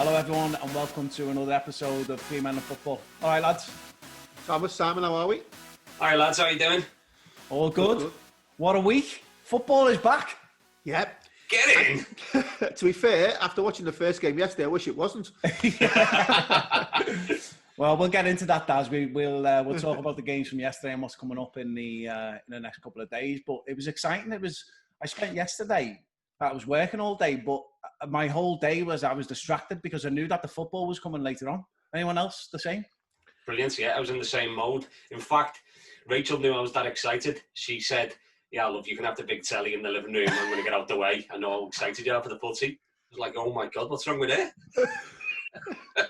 Hello everyone and welcome to another episode of Three Men of Football. All right lads. Thomas, Simon, how are we? All right lads, how you doing? All good. What a week. Football is back. Yep. Get in! To be fair, after watching the first game yesterday, I wish it wasn't. Well, we'll get into that, Daz. We'll talk about the games from yesterday and what's coming up in the next couple of days. But it was exciting. I spent yesterday. I was working all day, but my whole day I was distracted because I knew that the football was coming later on. Anyone else the same? Brilliant. Yeah, I was in the same mode. In fact, Rachel knew I was that excited. She said, "Yeah, love, you can have the big telly in the living room. I'm going to get out the way. I know how excited you are for the footy." I was like, "Oh my God, what's wrong with it?"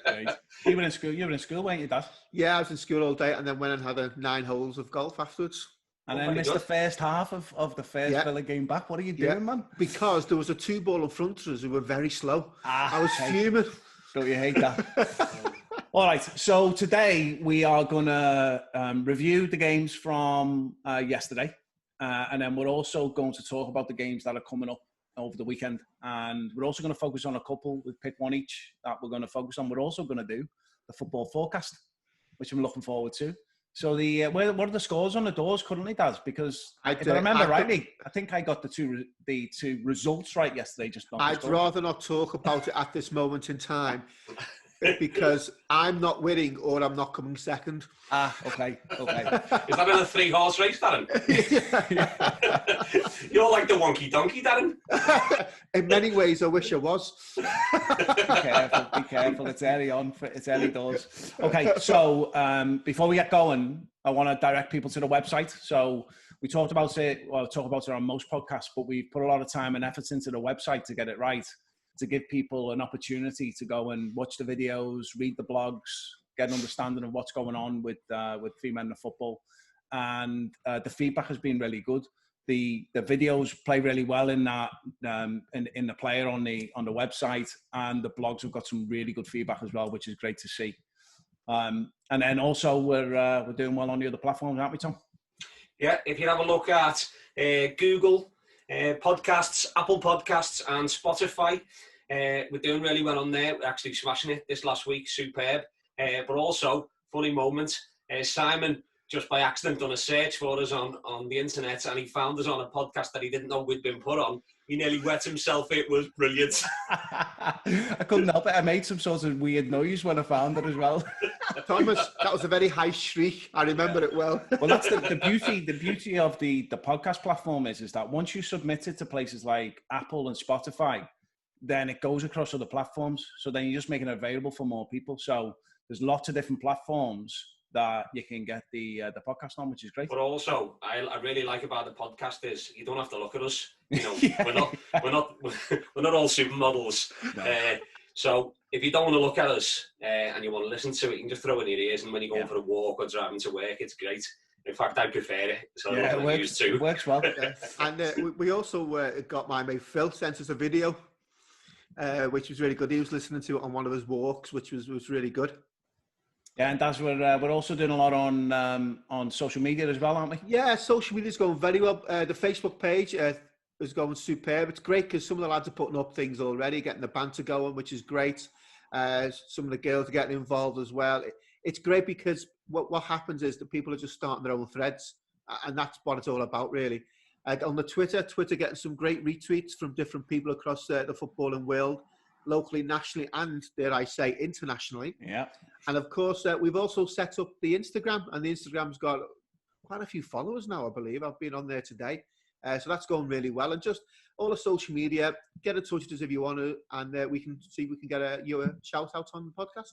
Right. You were in school, weren't you, Dad? Yeah, I was in school all day and then went and had 9 holes of golf afterwards. And then missed the first half of the first Villa game back. What are you doing, man? Because there was a 2-ball in front of us who were very slow. I was fuming. Don't you hate that? All right, so today we are going to review the games from yesterday. And then we're also going to talk about the games that are coming up over the weekend. And we're also going to focus on a couple. We've picked one each that we're going to focus on. We're also going to do the football forecast, which I'm looking forward to. So what are the scores on the doors currently, Daz? Because if I remember rightly, I think I got the two results right yesterday. I'd rather not talk about it at this moment in time because I'm not winning or I'm not coming second. Okay. Is that in a 3-horse race, Darren? Yeah. You're like the wonky donkey, Darren. In many ways, I wish I was. Be careful. It's early on. It's early doors. Okay, so before we get going, I want to direct people to the website. So we talked about it. Well, I talk about it on most podcasts, but we've put a lot of time and effort into the website to get it right, to give people an opportunity to go and watch the videos, read the blogs, get an understanding of what's going on with Three Men of Football. And the feedback has been really good. The videos play really well in that in the player on the website, and the blogs have got some really good feedback as well, which is great to see. And then also we're doing well on the other platforms, aren't we, Tom? Yeah, if you have a look at Google Podcasts, Apple Podcasts, and Spotify, we're doing really well on there. We're actually smashing it this last week, superb. But also, funny moment, Simon just by accident done a search for us on the internet, and he found us on a podcast that he didn't know we'd been put on. He nearly wet himself. It was brilliant. I couldn't help it. I made some sort of weird noise when I found it as well. Thomas, that was a very high shriek. I remember it well. Well, that's the beauty. The beauty of the podcast platform is that once you submit it to places like Apple and Spotify, then it goes across other platforms. So then you're just making it available for more people. So there's lots of different platforms that you can get the podcast on, which is great. But also, I really like about the podcast is you don't have to look at us. You know, Yeah. we're not all supermodels. No. So if you don't want to look at us and you want to listen to it, you can just throw it in your ears, and when you're going for a walk or driving to work, it's great. In fact, I prefer it. So Yeah, it works well. And we also got my mate Phil sent us a video, which was really good. He was listening to it on one of his walks, which was really good. Yeah, and that's we're also doing a lot on social media as well, aren't we? Yeah, social media's going very well. The Facebook page is going superb. It's great because some of the lads are putting up things already, getting the banter going, which is great. Some of the girls are getting involved as well. It's great because what happens is that people are just starting their own threads, and that's what it's all about, really. On the Twitter getting some great retweets from different people across the footballing world, locally, nationally, and, dare I say, internationally. Yeah. And, of course, we've also set up the Instagram, and the Instagram's got quite a few followers now, I believe. I've been on there today. So that's going really well. And just all the social media, get in touch with us if you want to, and we can see if we can get you a shout-out on the podcast.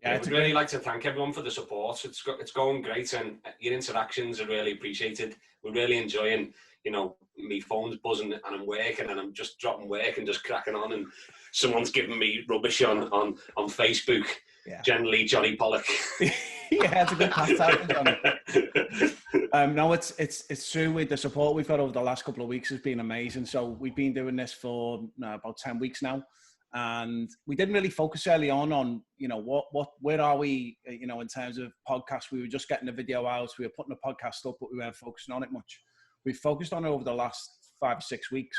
Yeah, I'd really like to thank everyone for the support. It's going great, and your interactions are really appreciated. We're really enjoying, my phone's buzzing and I'm working and I'm just dropping work and just cracking on, and someone's giving me rubbish on Facebook. Yeah. Generally, Johnny Pollock. Yeah, it's a good pastime, Johnny. No, it's true. With the support we've got over the last couple of weeks has been amazing. So we've been doing this for about 10 weeks now. And we didn't really focus early on where are we, in terms of podcasts. We were just getting the video out. We were putting the podcast up, but we weren't focusing on it much. We've focused on it over the last 5 or 6 weeks.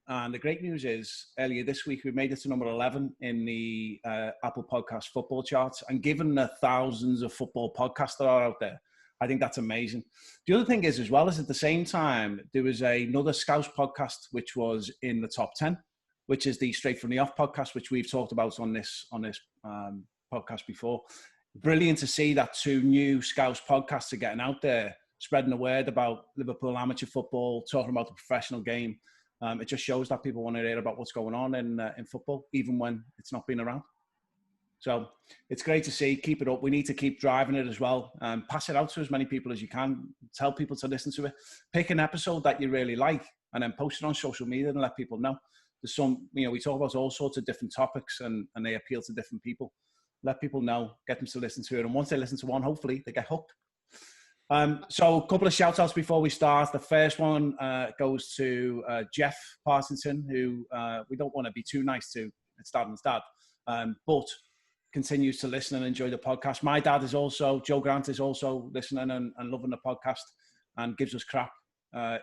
And the great news is, earlier this week, we made it to number 11 in the Apple Podcast football charts. And given the thousands of football podcasts that are out there, I think that's amazing. The other thing is, as well, is at the same time, there was another Scouse podcast, which was in the top 10, which is the Straight From The Off podcast, which we've talked about on this podcast before. Brilliant to see that 2 new Scouse podcasts are getting out there, spreading the word about Liverpool amateur football, talking about the professional game. It just shows that people want to hear about what's going on in football, even when it's not been around. So it's great to see. Keep it up. We need to keep driving it as well. Pass it out to as many people as you can. Tell people to listen to it. Pick an episode that you really like and then post it on social media and let people know. There's some, we talk about all sorts of different topics and they appeal to different people. Let people know, get them to listen to it. And once they listen to one, hopefully they get hooked. So a couple of shout outs before we start. The first one goes to Jeff Parsington, who we don't want to be too nice to at Stadden's dad, but continues to listen and enjoy the podcast. My dad is also, Joe Grant is also listening and loving the podcast and gives us crap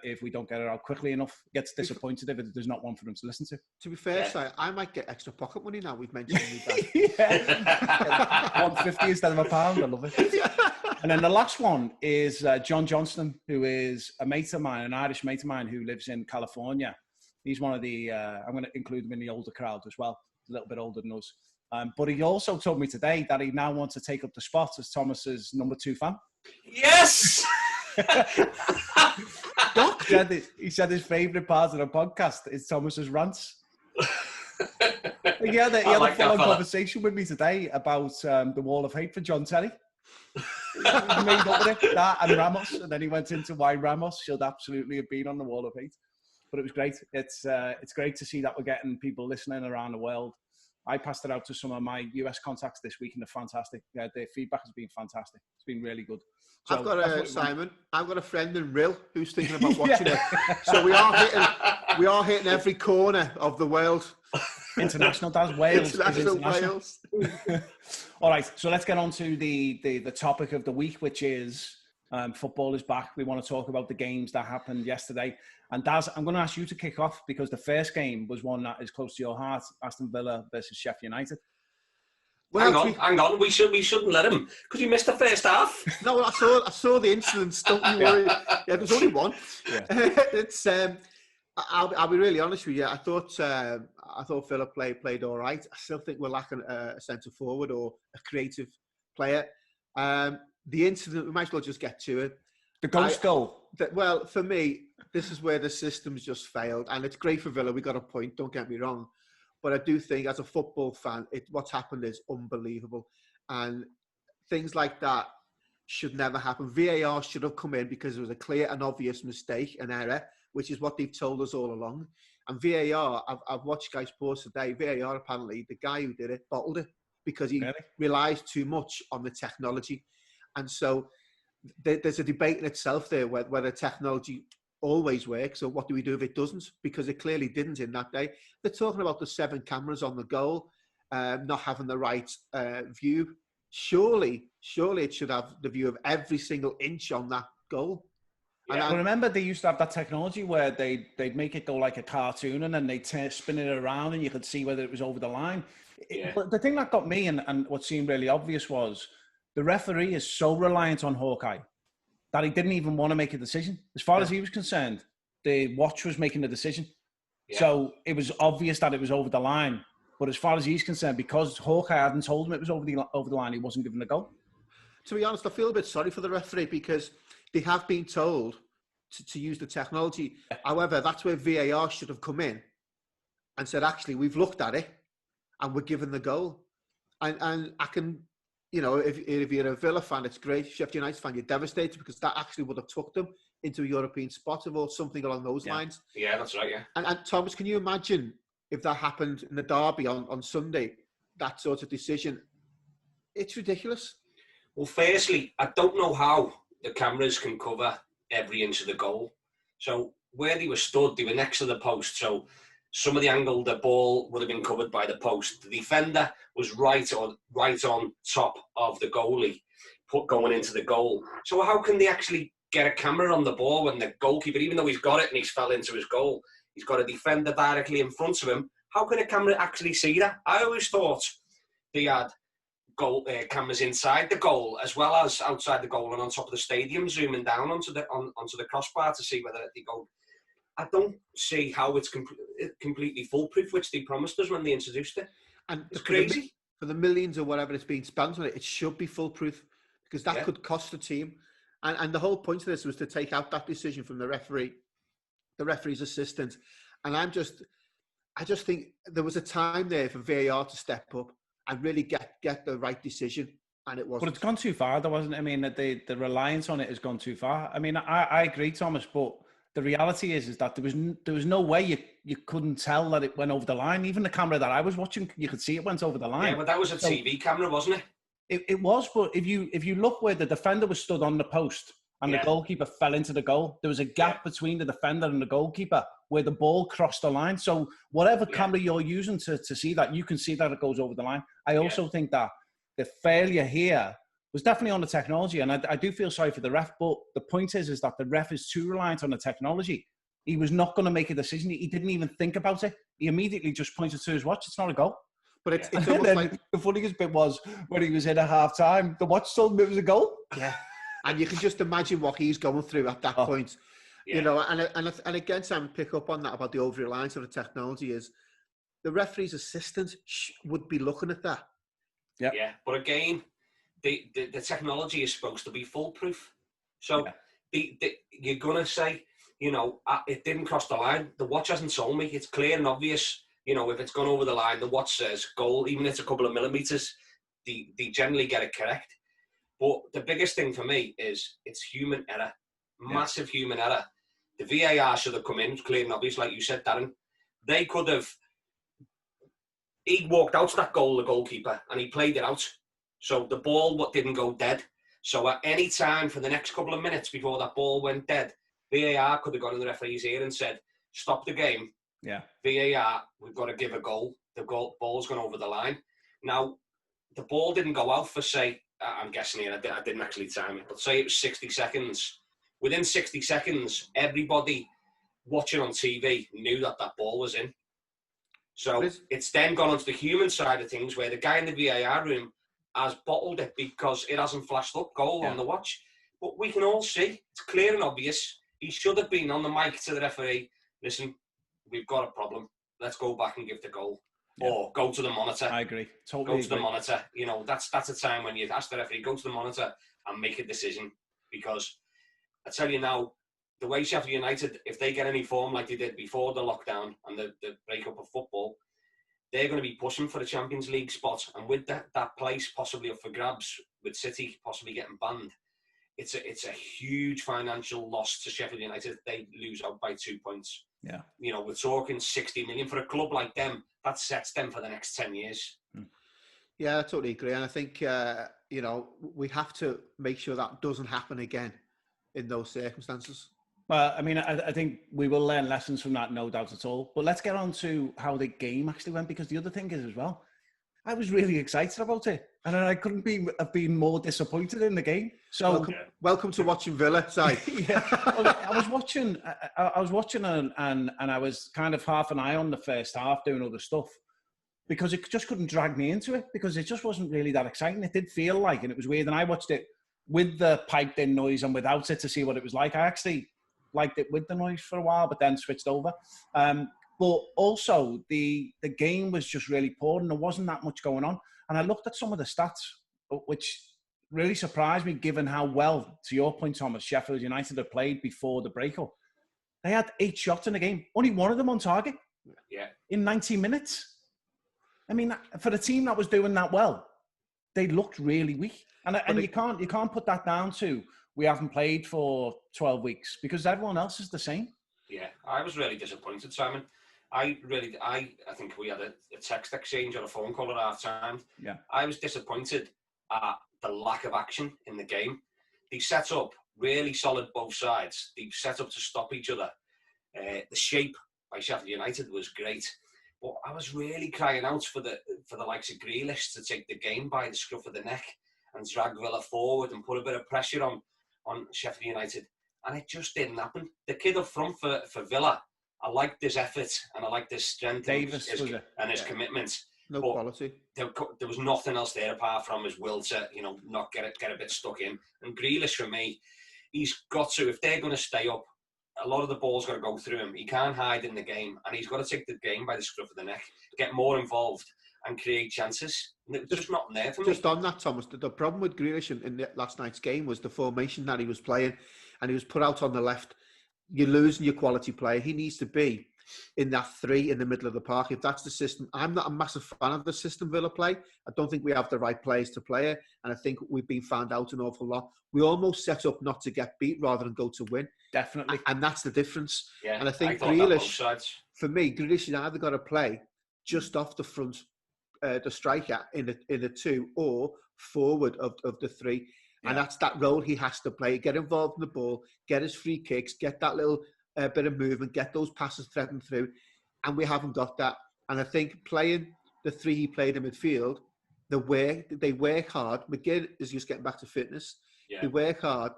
if we don't get it out quickly enough. Gets disappointed if there's not one for them to listen to. To be fair, Si, I might get extra pocket money now we've mentioned you, Dad. Yeah. 150 instead of £1. I love it. Yeah. And then the last one is John Johnston, who is a mate of mine, an Irish mate of mine who lives in California. He's one of the, I'm going to include him in the older crowd as well, a little bit older than us. But he also told me today that he now wants to take up the spot as Thomas's number 2 fan. Yes! He said his favourite part of the podcast is Thomas's rants. He had a full-on conversation with me today about the wall of hate for John Terry. He made up with it, that and Ramos, and then he went into why Ramos should absolutely have been on the wall of hate. But it was great. It's great to see that we're getting people listening around the world. I passed it out to some of my US contacts this week, and they're fantastic. Their feedback has been fantastic. It's been really good. So I've got a friend in Rill who's thinking about watching it. So we are hitting every corner of the world. International, that's Wales. International Wales. All right, so let's get on to the topic of the week, which is football is back. We want to talk about the games that happened yesterday. And Daz, I'm going to ask you to kick off because the first game was one that is close to your heart, Aston Villa versus Sheffield United. Well, hang on. We shouldn't let him because you missed the first half. No, I saw the incidents. Don't you worry. Yeah, there's only one. Yeah. It's I'll be really honest with you. I thought Villa played all right. I still think we're lacking a centre forward or a creative player. The incident, we might as well just get to it. The ghost goal. Well, for me, this is where the system's just failed, and it's great for Villa. We got a point. Don't get me wrong. But I do think, as a football fan, what's happened is unbelievable. And things like that should never happen. VAR should have come in because there was a clear and obvious mistake, an error, which is what they've told us all along. And VAR, I've watched Sky Sports today. VAR, apparently, the guy who did it bottled it because he relies too much on the technology. And so there's a debate in itself there whether technology always works, or what do we do if it doesn't? Because it clearly didn't in that day. They're talking about the 7 cameras on the goal, not having the right view. Surely it should have the view of every single inch on that goal. Yeah, I remember they used to have that technology where they'd make it go like a cartoon and then they'd spin it around and you could see whether it was over the line. Yeah. But the thing that got me and what seemed really obvious was the referee is so reliant on Hawkeye that he didn't even want to make a decision. As far as he was concerned, the watch was making the decision. Yeah. So it was obvious that it was over the line. But as far as he's concerned, because Hawkeye hadn't told him it was over the line, he wasn't given a goal. To be honest, I feel a bit sorry for the referee because they have been told to use the technology. However, that's where VAR should have come in and said, actually, we've looked at it and we're given the goal. And I can... if you're a Villa fan, it's great. Sheffield United fan, you're devastated because that actually would have took them into a European spot or something along those lines. Yeah, that's right, yeah. And Thomas, can you imagine if that happened in the derby on Sunday, that sort of decision? It's ridiculous. Well, firstly, I don't know how the cameras can cover every inch of the goal. So where they were stood, they were next to the post. So some of the angle, the ball would have been covered by the post. The defender was right on top of the goalie, going into the goal. So how can they actually get a camera on the ball when the goalkeeper, even though he's got it and he's fell into his goal, He's got a defender directly in front of him. How can a camera actually see that? I always thought they had goal cameras inside the goal as well as outside the goal and on top of the stadium, zooming down onto the crossbar to see whether they go. I don't see how it's completely foolproof, which they promised us when they introduced it. And it's crazy. For the millions or whatever it's been spent on it, it should be foolproof because that could cost the team. And the whole point of this was to take out that decision from the referee's assistant. And I just think there was a time there for VAR to step up and really get the right decision. And it wasn't. But it's gone too far, though, hasn't it? I mean, the reliance on it has gone too far. I mean, I agree, Thomas, but the reality is that there was no way you couldn't tell that it went over the line. Even the camera that I was watching, you could see it went over the line. Yeah, but that was a TV camera, wasn't it? It was, but if you look where the defender was stood on the post and the goalkeeper fell into the goal, there was a gap between the defender and the goalkeeper where the ball crossed the line. So whatever camera you're using to see that, you can see that it goes over the line. I also think that the failure here was definitely on the technology, and I do feel sorry for the ref, but the point is that the ref is too reliant on the technology. He was not going to make a decision. He didn't even think about it. He immediately just pointed to his watch. It's not a goal. But it's almost like... The funniest bit was when he was in at half-time, the watch told him it was a goal. Yeah. And you can just imagine what he's going through at that point. Yeah. You know, and again, Sam, pick up on that about the over-reliance of the technology is the referee's assistant would be looking at that. Yeah. Yeah, but again, the technology is supposed to be foolproof. So you're going to say, you know, it didn't cross the line. The watch hasn't told me. It's clear and obvious. You know, if it's gone over the line, the watch says goal, even if it's a couple of millimetres, they generally get it correct. But the biggest thing for me is it's human error, massive human error. The VAR should have come in, clear and obvious, like you said, Darren. They could have... He walked out to that goal, the goalkeeper, and he played it out. So the ball didn't go dead. So at any time for the next couple of minutes before that ball went dead, VAR could have gone in the referee's ear and said, stop the game. Yeah. VAR, we've got to give a goal. The ball's gone over the line. Now, the ball didn't go out for, say, I'm guessing here, I didn't actually time it, but say it was 60 seconds. Within 60 seconds, everybody watching on TV knew that ball was in. So it's then gone onto the human side of things where the guy in the VAR room has bottled it because it hasn't flashed up goal on the watch. But we can all see, it's clear and obvious. He should have been on the mic to the referee. Listen, we've got a problem. Let's go back and give the goal. Yeah. Or go to the monitor. I agree. Totally go to the monitor. You know, that's a time when you ask the referee, go to the monitor and make a decision. Because I tell you now, the way Sheffield United, if they get any form like they did before the lockdown and the breakup of football, they're going to be pushing for the Champions League spot. And with that place possibly up for grabs, with City possibly getting banned, it's a huge financial loss to Sheffield United if they lose out by 2 points. Yeah. You know, we're talking 60 million for a club like them. That sets them for the next 10 years. Yeah, I totally agree. And I think, you know, we have to make sure that doesn't happen again in those circumstances. Well, I mean, I think we will learn lessons from that, no doubt at all. But let's get on to how the game actually went, because the other thing is as well, I was really excited about it. And I couldn't have been more disappointed in the game. So welcome to watching Villa side. Yeah, I was watching and I was kind of half an eye on the first half doing other stuff because it just couldn't drag me into it because it just wasn't really that exciting. It did feel like, and it was weird. And I watched it with the piped in noise and without it to see what it was like. I actually liked it with the noise for a while, but then switched over. But also the game was just really poor and there wasn't that much going on. And I looked at some of the stats, which really surprised me given how well, to your point, Thomas, Sheffield United had played before the breakup. They had 8 shots in the game, only one of them on target in 90 minutes. I mean, for a team that was doing that well, they looked really weak. And you can't put that down to we haven't played for 12 weeks because everyone else is the same. Yeah, I was really disappointed, Simon. I think we had a text exchange or a phone call at half time. Yeah. I was disappointed at the lack of action in the game. They set up really solid both sides. They set up to stop each other. The shape by Sheffield United was great. But I was really crying out for the likes of Grealish to take the game by the scruff of the neck and drag Villa forward and put a bit of pressure on Sheffield United. And it just didn't happen. The kid up front for Villa, I liked his effort and I liked his strength and his commitment. No quality. There was nothing else there apart from his will to, not get a bit stuck in. And Grealish, for me, he's got to, if they're going to stay up, a lot of the ball's got to go through him. He can't hide in the game, and he's got to take the game by the scruff of the neck, get more involved, and create chances. There's just nothing there for me. Just on that, Thomas, the problem with Grealish in last night's game was the formation that he was playing, and he was put out on the left. You're losing your quality player. He needs to be in that 3 in the middle of the park. If that's the system, I'm not a massive fan of the system Villa play. I don't think we have the right players to play it, and I think we've been found out an awful lot. We almost set up not to get beat rather than go to win. Definitely. And that's the difference. Yeah, and I think Grealish, for me, Grealish has either got to play just off the front, the striker in the 2 or forward of the 3. And that's that role he has to play. Get involved in the ball, get his free kicks, get that little bit of movement, get those passes threatened through. And we haven't got that. And I think playing the 3 he played in midfield, they work hard. McGinn is just getting back to fitness. Yeah. They work hard.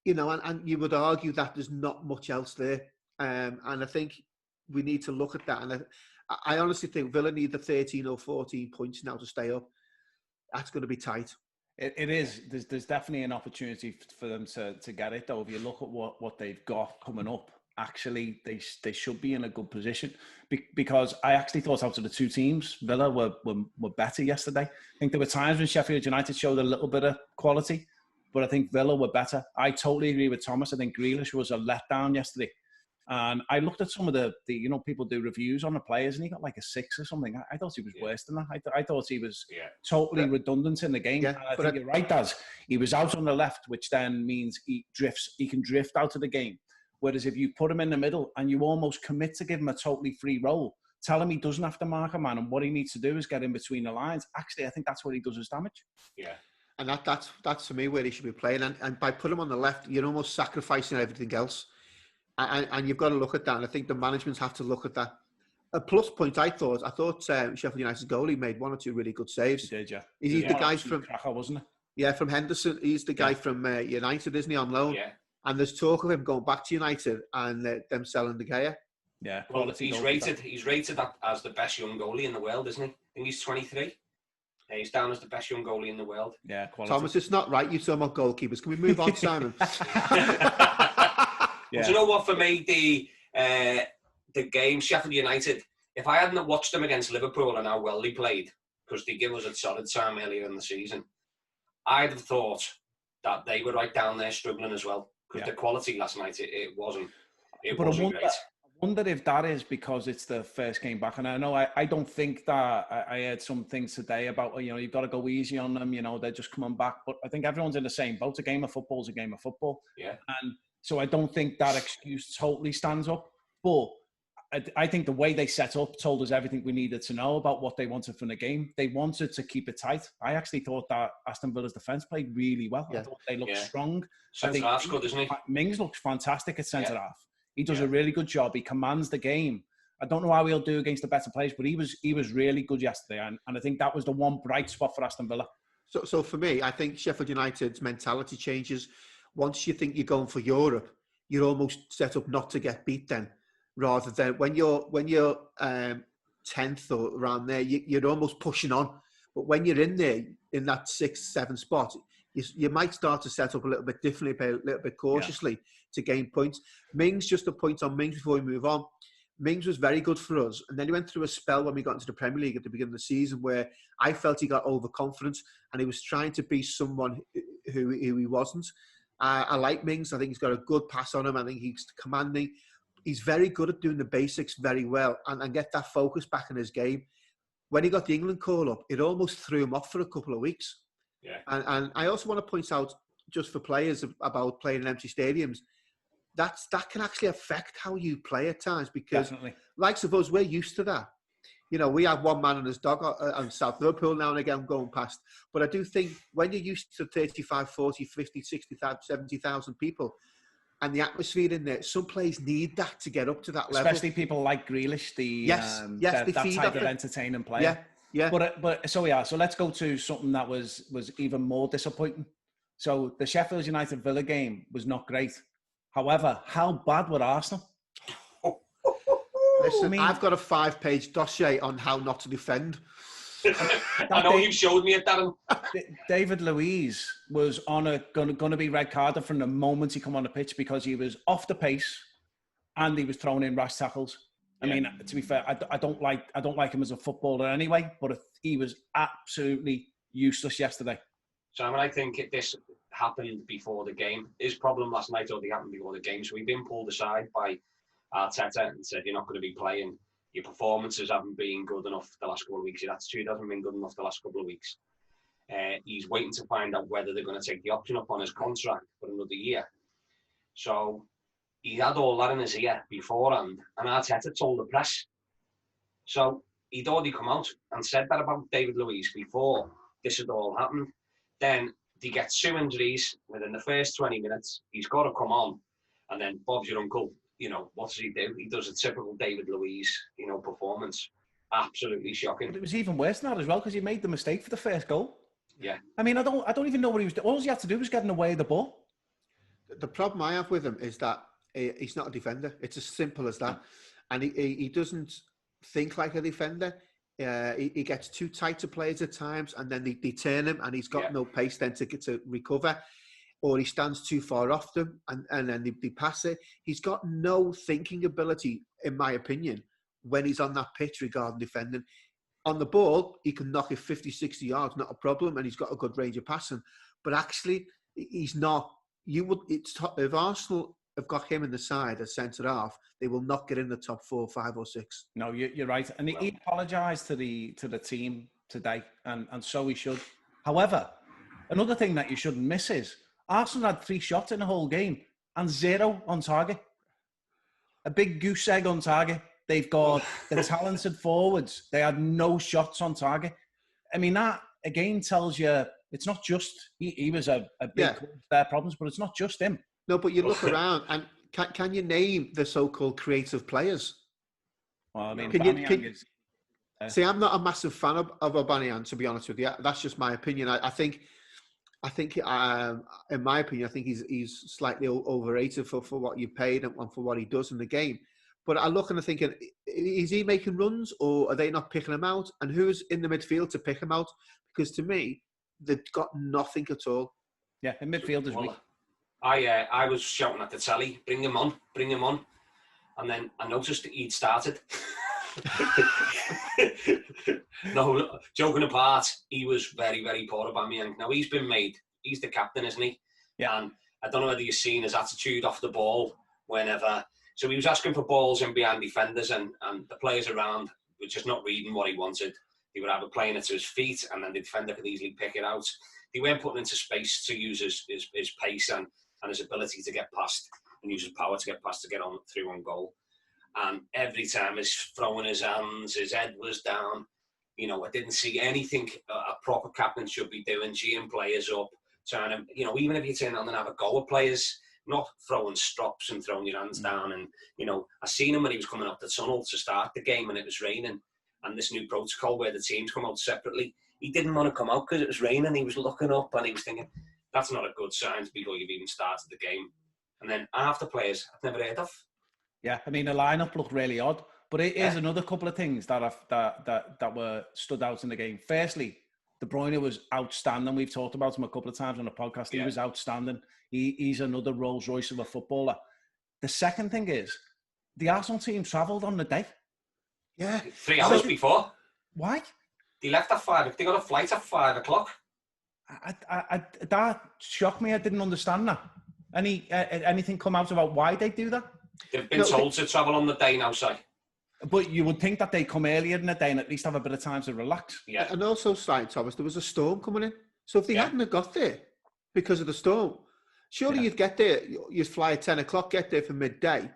And you would argue that there's not much else there. And I think we need to look at that. And I honestly think Villa need the 13 or 14 points now to stay up. That's going to be tight. It is. There's definitely an opportunity for them to get it, though. If you look at what they've got coming up, actually, they should be in a good position. Because I actually thought out of the 2 teams, Villa were better yesterday. I think there were times when Sheffield United showed a little bit of quality, but I think Villa were better. I totally agree with Thomas. I think Grealish was a letdown yesterday. And I looked at some of the people do reviews on the players, and he got like a 6 or something. I thought he was worse than that. I thought he was totally redundant in the game. Yeah, and I think you're right, Daz. He was out on the left, which then means he can drift out of the game. Whereas if you put him in the middle and you almost commit to give him a totally free role, tell him he doesn't have to mark a man, and what he needs to do is get in between the lines. Actually, I think that's where he does his damage. Yeah. And that's for me where he should be playing. And by putting him on the left, you're almost sacrificing everything else. And you've got to look at that. And I think the management have to look at that. A plus point, I thought Sheffield United's goalie made 1 or 2 really good saves. He did, yeah. He's the guy from cracker, wasn't it? Yeah, from Henderson. He's the guy from United, isn't he, on loan? Yeah. And there's talk of him going back to United and them selling De Gea. Yeah. Well, he's rated as the best young goalie in the world, isn't he? I think he's 23. Yeah, he's down as the best young goalie in the world. Yeah, quality. Thomas, it's not right. You're talking about goalkeepers. Can we move on, Simon? Yeah. Do you know what? For me, the game Sheffield United, if I hadn't watched them against Liverpool and how well they played, because they gave us a solid time earlier in the season, I'd have thought that they were right down there struggling as well. Because the quality last night, it wasn't great. I wonder if that is because it's the first game back. And I know I don't think that I heard some things today about, you've got to go easy on them. They're just coming back. But I think everyone's in the same boat. A game of football is a game of football. Yeah. And so I don't think that excuse totally stands up. But I think the way they set up told us everything we needed to know about what they wanted from the game. They wanted to keep it tight. I actually thought that Aston Villa's defence played really well. Yeah. I thought they looked strong. Centre-half's good, isn't he? Mings looks fantastic at centre-half. He does a really good job. He commands the game. I don't know how he'll do against the better players, but he was really good yesterday. And I think that was the one bright spot for Aston Villa. So for me, I think Sheffield United's mentality changes. Once you think you're going for Europe, you're almost set up not to get beat then. Rather than when you're 10th or around there, you're almost pushing on. But when you're in there, in that 6th, 7th spot, you might start to set up a little bit differently, a little bit cautiously to gain points. Mings, just a point on Mings before we move on. Mings was very good for us. And then he went through a spell when we got into the Premier League at the beginning of the season where I felt he got overconfident and he was trying to be someone who he wasn't. I like Mings. I think he's got a good pass on him. I think he's commanding. He's very good at doing the basics very well and get that focus back in his game. When he got the England call up, it almost threw him off for a couple of weeks. Yeah. And I also want to point out, just for players, about playing in empty stadiums, that can actually affect how you play at times because, like of us, we're used to that. We have one man and his dog on South Liverpool now and again going past. But I do think when you're used to 35, 40, 50, 60,000, 70,000 people, and the atmosphere in there, some players need that to get up to that level. Especially people like Grealish, that type of entertaining player. Yeah. So let's go to something that was even more disappointing. So the Sheffield United Villa game was not great. However, how bad were Arsenal? Listen, I've got a 5-page dossier on how not to defend. I know you showed me it, Darren. David Luiz was on going to be red carded from the moment he come on the pitch because he was off the pace and he was throwing in rash tackles. I mean, to be fair, I don't like him as a footballer anyway, but he was absolutely useless yesterday. Simon, I think this happened before the game. His problem last night already happened before the game, so he'd been pulled aside by Arteta and said, "You're not going to be playing. Your performances haven't been good enough the last couple of weeks. Your attitude hasn't been good enough the last couple of weeks." He's waiting to find out whether they're going to take the option up on his contract for another year. So he had all that in his ear beforehand, and Arteta told the press. So he'd already come out and said that about David Luiz before this had all happened. Then he gets 2 injuries within the first 20 minutes. He's got to come on. And then Bob's your uncle. You know, what does he do? He does a typical David Luiz, performance. Absolutely shocking. But it was even worse than that as well because he made the mistake for the first goal. Yeah. I mean, I don't even know what he was doing. All he had to do was getting away the ball. The problem I have with him is that he's not a defender. It's as simple as that. And he doesn't think like a defender. He gets too tight to players at times, and then they turn him, and he's got no pace then to recover, or he stands too far off them, and then they pass it. He's got no thinking ability, in my opinion, when he's on that pitch regarding defending. On the ball, he can knock it 50, 60 yards, not a problem, and he's got a good range of passing. But actually, he's not. If Arsenal have got him in the side as centre half, they will not get in the top 4, 5, or 6. No, you're right, and he apologised to the team today, and so he should. However, another thing that you shouldn't miss is Arsenal had 3 shots in the whole game and 0 on target. A big goose egg on target. They've got the talented forwards. They had no shots on target. I mean, that again tells you it's not just he was a big club, their problems, but it's not just him. No, but you look around and can you name the so-called creative players? Well, I mean, see, I'm not a massive fan of Aubameyang, to be honest with you. That's just my opinion. I think, in my opinion, I think he's slightly overrated for what you paid and for what he does in the game. But I look and I'm thinking, is he making runs or are they not picking him out? And who's in the midfield to pick him out? Because to me, they've got nothing at all. Yeah, in midfield is weak. I was shouting at the telly, bring him on. And then I noticed that he'd started. No, joking apart, he was very, very poor Aubameyang. Now, he's the captain, isn't he? Yeah. And I don't know whether you've seen his attitude off the ball whenever. So he was asking for balls in behind defenders and the players around were just not reading what he wanted. They were either playing it to his feet and then the defender could easily pick it out. They weren't putting into space to use his pace and his ability to get past and use his power to get past to get on through on goal. And every time he's throwing his hands, his head was down. I didn't see anything a proper captain should be doing, geeing players up, trying to, even if you turn on and have a go at players, not throwing strops and throwing your hands down. And, I seen him when he was coming up the tunnel to start the game and it was raining. And this new protocol where the teams come out separately, he didn't want to come out because it was raining. He was looking up and he was thinking, that's not a good sign before you've even started the game. And then half the players I've never heard of. Yeah, I mean, the lineup looked really odd. But it is another couple of things that were stood out in the game. Firstly, De Bruyne was outstanding. We've talked about him a couple of times on the podcast. He was outstanding. He's another Rolls Royce of a footballer. The second thing is, the Arsenal team travelled on the day. Yeah. 3 hours before. Why? They left at 5. They got a flight at 5 o'clock. That shocked me. I didn't understand that. Anything come out about why they do that? They've been told to travel on the day now, Si. But you would think that they come earlier in the day and at least have a bit of time to relax. Yeah. And also, Thomas, there was a storm coming in. So if they hadn't have got there because of the storm, surely you'd get there, you'd fly at 10 o'clock, get there for midday,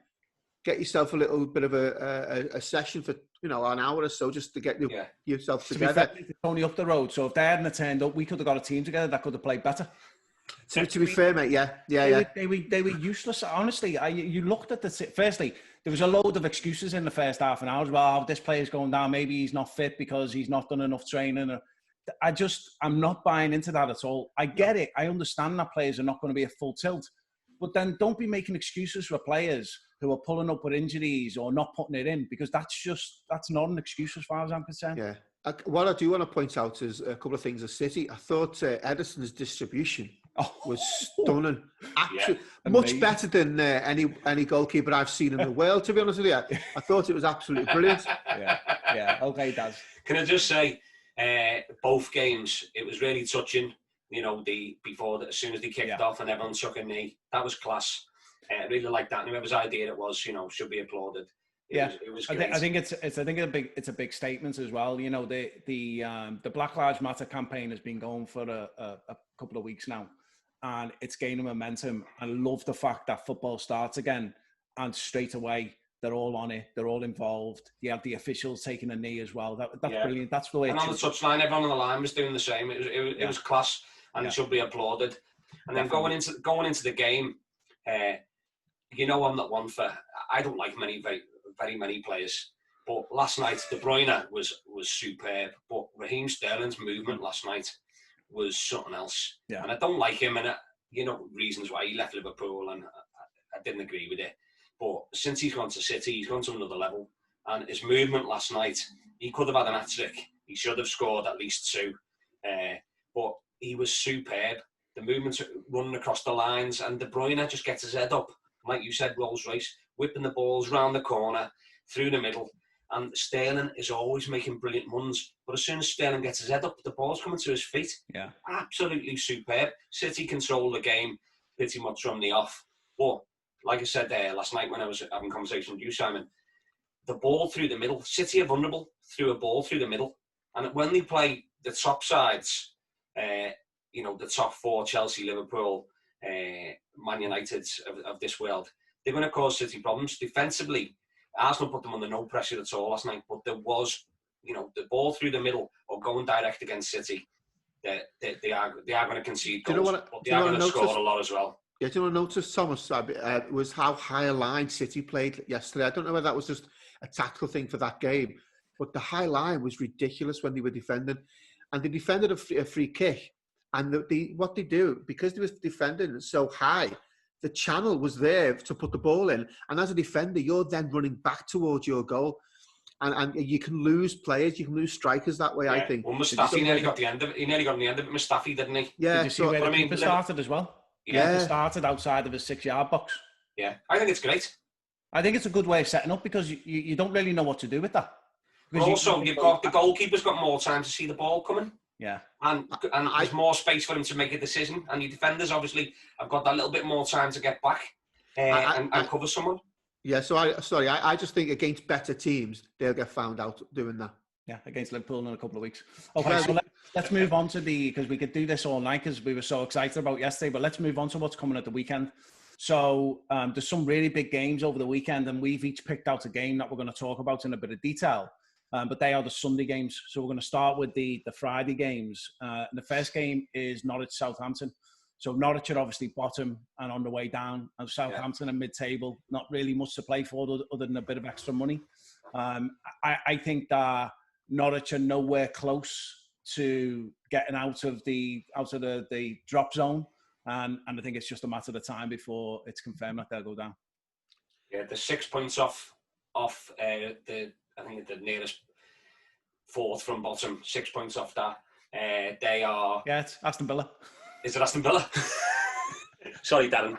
get yourself a little bit of a session for, an hour or so just to get yourself together. To be fair, it's only up the road. So if they hadn't turned up, we could have got a team together that could have played better. To be fair, mate, They were useless. Honestly, you looked at firstly, there was a load of excuses in the first half an hour. Well, this player's going down. Maybe he's not fit because he's not done enough training. I'm not buying into that at all. I get it. I understand that players are not going to be at full tilt. But then don't be making excuses for players who are pulling up with injuries or not putting it in, because that's not an excuse as far as I'm concerned. Yeah. What I do want to point out is a couple of things at City. I thought Edison's distribution was stunning. Absolutely, much better than any goalkeeper I've seen in the world, to be honest with you. I thought it was absolutely brilliant. Yeah. Okay, Daz. Can I just say, both games, it was really touching. You know, as soon as they kicked off and everyone took a knee, that was class. I really like that. And whoever's idea it was, should be applauded. It was great. I think it's a big statement as well. You know, the Black Lives Matter campaign has been going for a couple of weeks now, and it's gaining momentum. I love the fact that football starts again, and straight away they're all on it. They're all involved. You have the officials taking a knee as well. That's brilliant. That's the way. And on the touchline, everyone on the line was doing the same. It was class, and it should be applauded. And then going into the game, I'm not one for. I don't like very many players, but last night De Bruyne was superb. But Raheem Sterling's movement last night was something else. Yeah. And I don't like him, and reasons why he left Liverpool, and I didn't agree with it. But since he's gone to City, he's gone to another level. And his movement last night, he could have had an hat-trick. He should have scored at least 2. But he was superb. The movements running across the lines, and De Bruyne just gets his head up. Like you said, Rolls Royce, whipping the balls round the corner, through the middle. And Sterling is always making brilliant runs. But as soon as Sterling gets his head up, the ball's coming to his feet. Yeah. Absolutely superb. City controlled the game pretty much from the off. But like I said last night when I was having a conversation with you, Simon, the ball through the middle, City are vulnerable through a ball through the middle. And when they play the top sides, the top 4, Chelsea, Liverpool, Man United of this world, they're going to cause City problems. Defensively, Arsenal put them under no pressure at all last night, but there was, the ball through the middle or going direct against City, they are going to concede goals, but they are going to score a lot as well. Yeah, do you want to notice, Thomas, was how high a line City played yesterday. I don't know whether that was just a tactical thing for that game, but the high line was ridiculous when they were defending. And they defended a free kick. And what they do, because they were defending so high, the channel was there to put the ball in. And as a defender, you're then running back towards your goal. And you can lose players, you can lose strikers that way, I think. Well, Mustafi nearly got the end of it. He nearly got the end of it, Mustafi, didn't he? Yeah. Did you see where the keeper started as well? Yeah. He started outside of his 6-yard box. Yeah, I think it's great. I think it's a good way of setting up, because you don't really know what to do with that. But also, you've got the goalkeeper's got more time to see the ball coming. Yeah. And there's more space for him to make a decision. And your defenders, obviously, have got that little bit more time to get back and cover someone. Yeah, so I just think against better teams, they'll get found out doing that. Yeah, against Liverpool in a couple of weeks. Okay, so let's move on to because we could do this all night because we were so excited about yesterday, but let's move on to what's coming at the weekend. So there's some really big games over the weekend, and we've each picked out a game that we're going to talk about in a bit of detail. But they are the Sunday games. So we're going to start with the Friday games. The first game is Norwich-Southampton. So Norwich are obviously bottom and on the way down, and Southampton are mid-table. Not really much to play for other than a bit of extra money. I think that Norwich are nowhere close to getting out of the drop zone, and I think it's just a matter of time before it's confirmed that they'll go down. Yeah, they're 6 points off I think the nearest fourth from bottom, 6 points off that. They are. Yeah, it's Aston Villa. Is it Aston Villa? Sorry, Darren.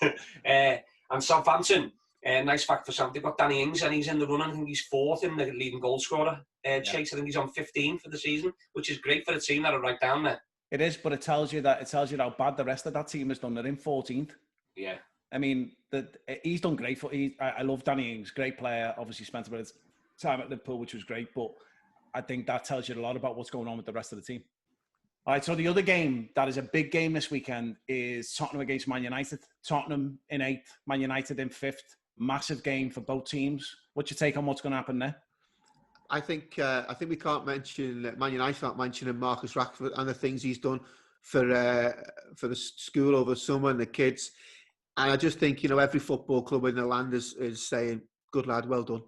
And Southampton. Nice fact for Southampton. They've got Danny Ings, and he's in the run. I think he's 4th in the leading goal scorer. Chase, I think he's on 15 for the season, which is great for a team that are right down there. It is, but it tells you how bad the rest of that team has done. They're in 14th. Yeah. I mean, he's done great. I love Danny Ings, great player. Obviously spent a bit of time at Liverpool, which was great, but I think that tells you a lot about what's going on with the rest of the team. All right, so the other game that is a big game this weekend is Tottenham against Man United. Tottenham in 8th, Man United in 5th. Massive game for both teams. What's your take on what's going to happen there? I think we can't mention Man United without mentioning Marcus Rashford and the things he's done for the school over the summer and the kids. And I just think, every football club in the land is saying, good lad, well done.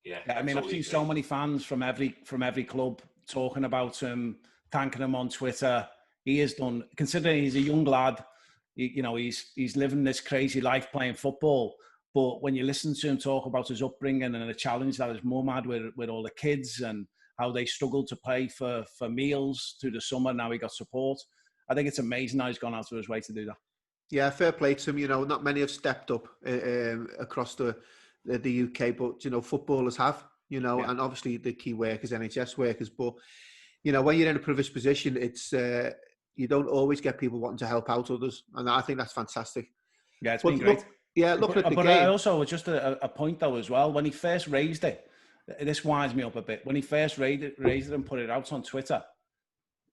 Yeah, I mean, I've seen so many fans from every club talking about him, thanking him on Twitter. He has done, considering he's a young lad, he's living this crazy life playing football. But when you listen to him talk about his upbringing and the challenge that his mum had with all the kids and how they struggled to pay for meals through the summer, now he got support. I think it's amazing how he's gone out of his way to do that. Yeah, fair play to him. Not many have stepped up across the UK, but footballers have. And obviously the key workers, NHS workers. But when you're in a privileged position, it's you don't always get people wanting to help out others, and I think that's fantastic. Yeah, it's been great. Looking at the game. But also, just a point though as well. When he first raised it, this winds me up a bit. When he first raised it and put it out on Twitter,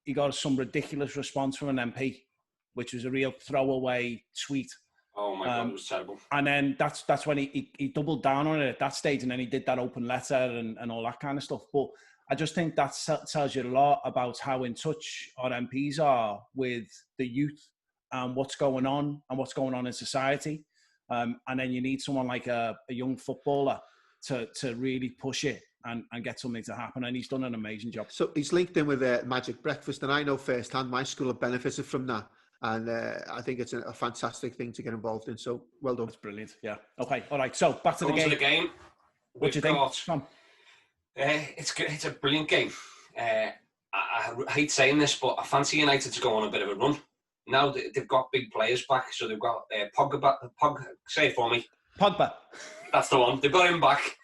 he got some ridiculous response from an MP, which was a real throwaway tweet. Oh my God, it was terrible. And then that's when he doubled down on it at that stage, and then he did that open letter and all that kind of stuff. But I just think that tells you a lot about how in touch our MPs are with the youth and what's going on in society. And then you need someone like a young footballer to really push it and get something to happen. And he's done an amazing job. So he's linked in with Magic Breakfast, and I know firsthand my school have benefited from that. And I think it's a fantastic thing to get involved in. So well done. That's brilliant. Yeah. Okay. All right. So back to the game. What do you think? It's a brilliant game. I hate saying this, but I fancy United to go on a bit of a run. Now they've got big players back, so they've got Pogba. Say it for me. Pogba. That's the one. They've got him back.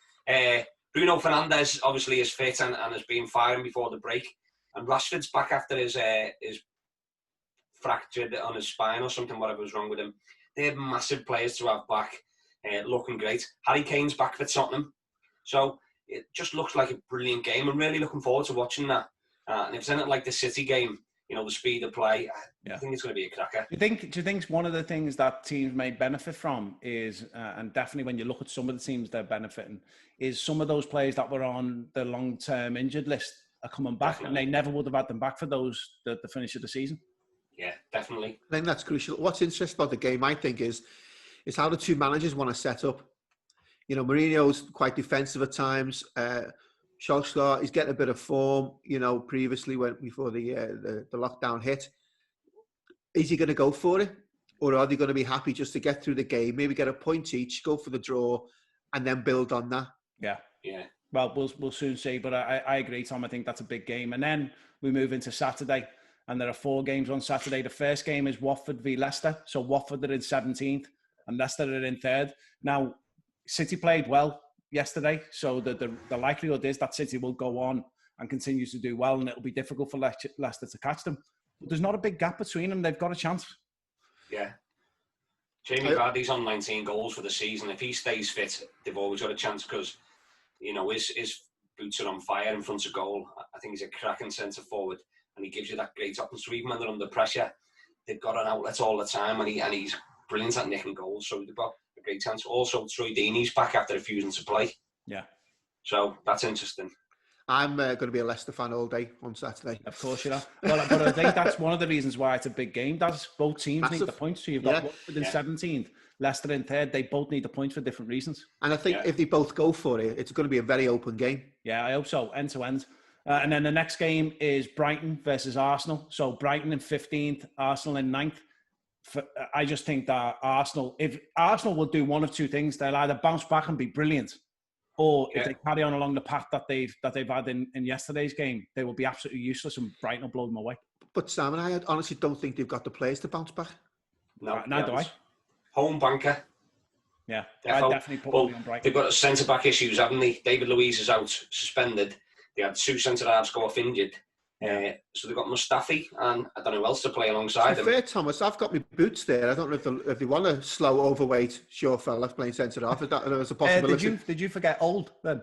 Bruno Fernandes obviously is fit and has been firing before the break. And Rashford's back after his fractured on his spine or something, whatever was wrong with him. They're massive players to have back, looking great. Harry Kane's back for Tottenham. So it just looks like a brilliant game. I'm really looking forward to watching that. And if it's anything like the City game, the speed of play, I think it's going to be a cracker. Do you think one of the things that teams may benefit from is, and definitely when you look at some of the teams they're benefiting, is some of those players that were on the long-term injured list are coming back, definitely. And they never would have had them back for the finish of the season. Yeah, definitely. I think that's crucial. What's interesting about the game, I think, is how the two managers want to set up. Mourinho's quite defensive at times. Solskjaer, he's getting a bit of form, previously before the lockdown hit. Is he going to go for it? Or are they going to be happy just to get through the game, maybe get a point each, go for the draw, and then build on that? Yeah. Well, we'll soon see. But I agree, Tom. I think that's a big game. And then we move into Saturday, and there are 4 games on Saturday. The first game is Watford v Leicester. So Watford are in 17th, and Leicester are in 3rd. Now, City played well yesterday, so the likelihood is that City will go on and continue to do well, and it'll be difficult for Leicester to catch them. But there's not a big gap between them. They've got a chance. Yeah. Jamie Vardy's on 19 goals for the season. If he stays fit, they've always got a chance because, his boots are on fire in front of goal. I think he's a cracking centre forward, and he gives you that great option. So even when they're under pressure, they've got an outlet all the time, and he's brilliant at nicking goals. So they've got a great chance. Also, Troy Deeney's back after refusing to play. Yeah. So that's interesting. I'm going to be a Leicester fan all day on Saturday. Of course you are. But I think that's one of the reasons why it's a big game. Both teams need the points. So you've got Watford in 17th, Leicester in 3rd. They both need the points for different reasons. And I think if they both go for it, it's going to be a very open game. Yeah, I hope so, end to end. And then the next game is Brighton versus Arsenal. So Brighton in 15th, Arsenal in 9th. I just think that if Arsenal will do one of two things, they'll either bounce back and be brilliant, or if they carry on along the path that they've had in yesterday's game, they will be absolutely useless and Brighton will blow them away. But Sam and I honestly don't think they've got the players to bounce back. No, neither do I. Home banker. Yeah, I definitely put money on Brighton. They've got centre-back issues, haven't they? David Luiz is out, suspended. They had 2 centre-halves go off injured. So they've got Mustafi and I don't know who else to play alongside them. Fair, Thomas, I've got my boots there. I don't know if they want a slow, overweight, short fella playing centre-half. Is that a possibility? Did you forget old then?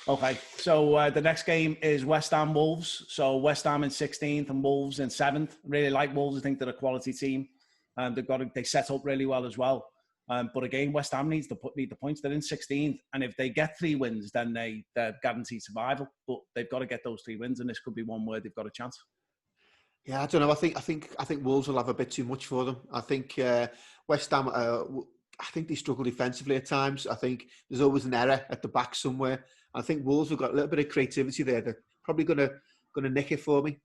Okay, so the next game is West Ham Wolves. So West Ham in 16th and Wolves in 7th. Really like Wolves. I think they're a quality team. They set up really well as well. But again, West Ham need the points. They're in 16th, and if they get 3 wins, then they're guaranteed survival. But they've got to get those 3 wins, and this could be one where they've got a chance. Yeah, I don't know. I think Wolves will have a bit too much for them. I think West Ham. I think they struggle defensively at times. I think there's always an error at the back somewhere. I think Wolves have got a little bit of creativity there. They're probably going to nick it for me.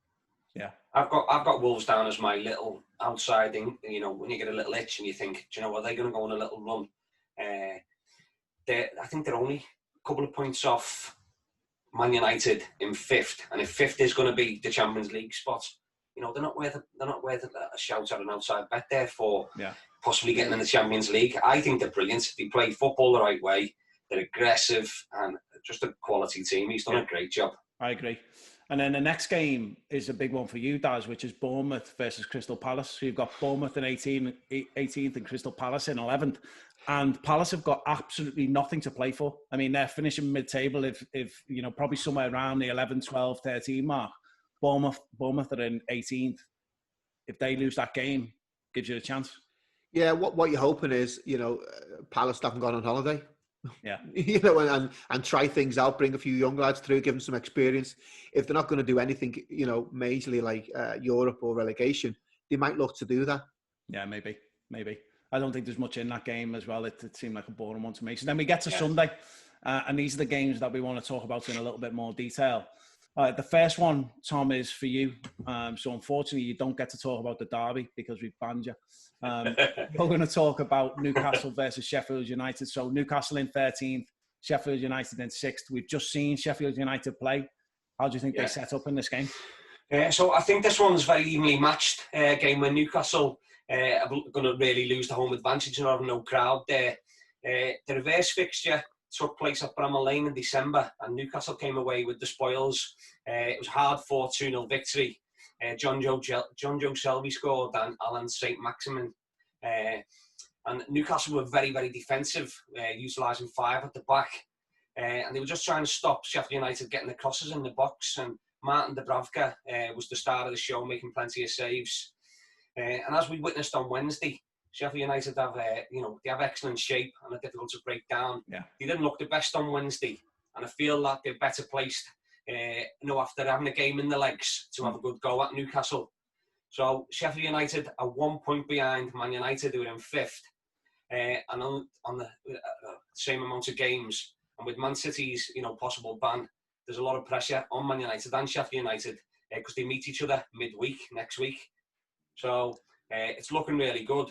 Yeah. I've got Wolves down as my little outside thing. You know, when you get a little itch and you think, do you know what, they're going to go on a little run. I think they're only a couple of points off Man United in 5th, and if 5th is going to be the Champions League spot, you know, they're not worth a shout at an outside bet there for possibly getting in the Champions League. I think they're brilliant. They play football the right way. They're aggressive and just a quality team. He's done a great job. I agree. And then the next game is a big one for you, Daz, which is Bournemouth versus Crystal Palace. So you've got Bournemouth in 18th and Crystal Palace in 11th. And Palace have got absolutely nothing to play for. I mean, they're finishing mid-table if you know, probably somewhere around the 11, 12, 13 mark. Bournemouth are in 18th. If they lose that game, gives you a chance. Yeah, what you're hoping is, you know, Palace haven't gone on holiday. Yeah. You know, and try things out, bring a few young lads through, give them some experience. If they're not going to do anything, you know, majorly like Europe or relegation, they might look to do that. Yeah, maybe. I don't think there's much in that game as well. It seemed like a boring one to me. So then we get to Sunday, and these are the games that we want to talk about in a little bit more detail. The first one, Tom, is for you. So unfortunately, you don't get to talk about the derby because we've banned you. We're going to talk about Newcastle versus Sheffield United. So Newcastle in 13th, Sheffield United in 6th. We've just seen Sheffield United play. How do you think they set up in this game? So I think this one's very evenly matched game where Newcastle are going to really lose the home advantage and have no crowd there. The reverse fixture took place at Bramall Lane in December, and Newcastle came away with the spoils. It was a hard 4-2-0 victory. John Joe Shelby scored and Alan St. Maximin. And Newcastle were very, very defensive, utilising 5 at the back. And they were just trying to stop Sheffield United getting the crosses in the box. And Martin Dubravka was the star of the show, making plenty of saves. And as we witnessed on Wednesday, Sheffield United have, they have excellent shape and are difficult to break down. Yeah. They didn't look the best on Wednesday, and I feel that they're better placed, after having a game in the legs, to have a good go at Newcastle. So Sheffield United are 1 point behind Man United, who are in 5th, and on the same amount of games. And with Man City's, possible ban, there's a lot of pressure on Man United and Sheffield United because they meet each other midweek next week. So it's looking really good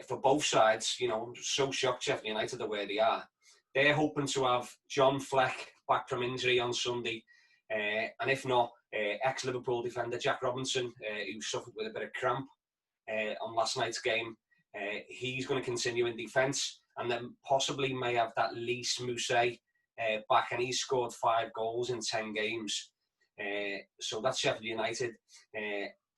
for both sides. I'm so shocked Sheffield United are where they are. They're hoping to have John Fleck back from injury on Sunday. And if not, ex-Liverpool defender Jack Robinson, who suffered with a bit of cramp on last night's game, he's going to continue in defence. And then possibly may have that Lys Mousset back, and he's scored 5 goals in 10 games. So that's Sheffield United.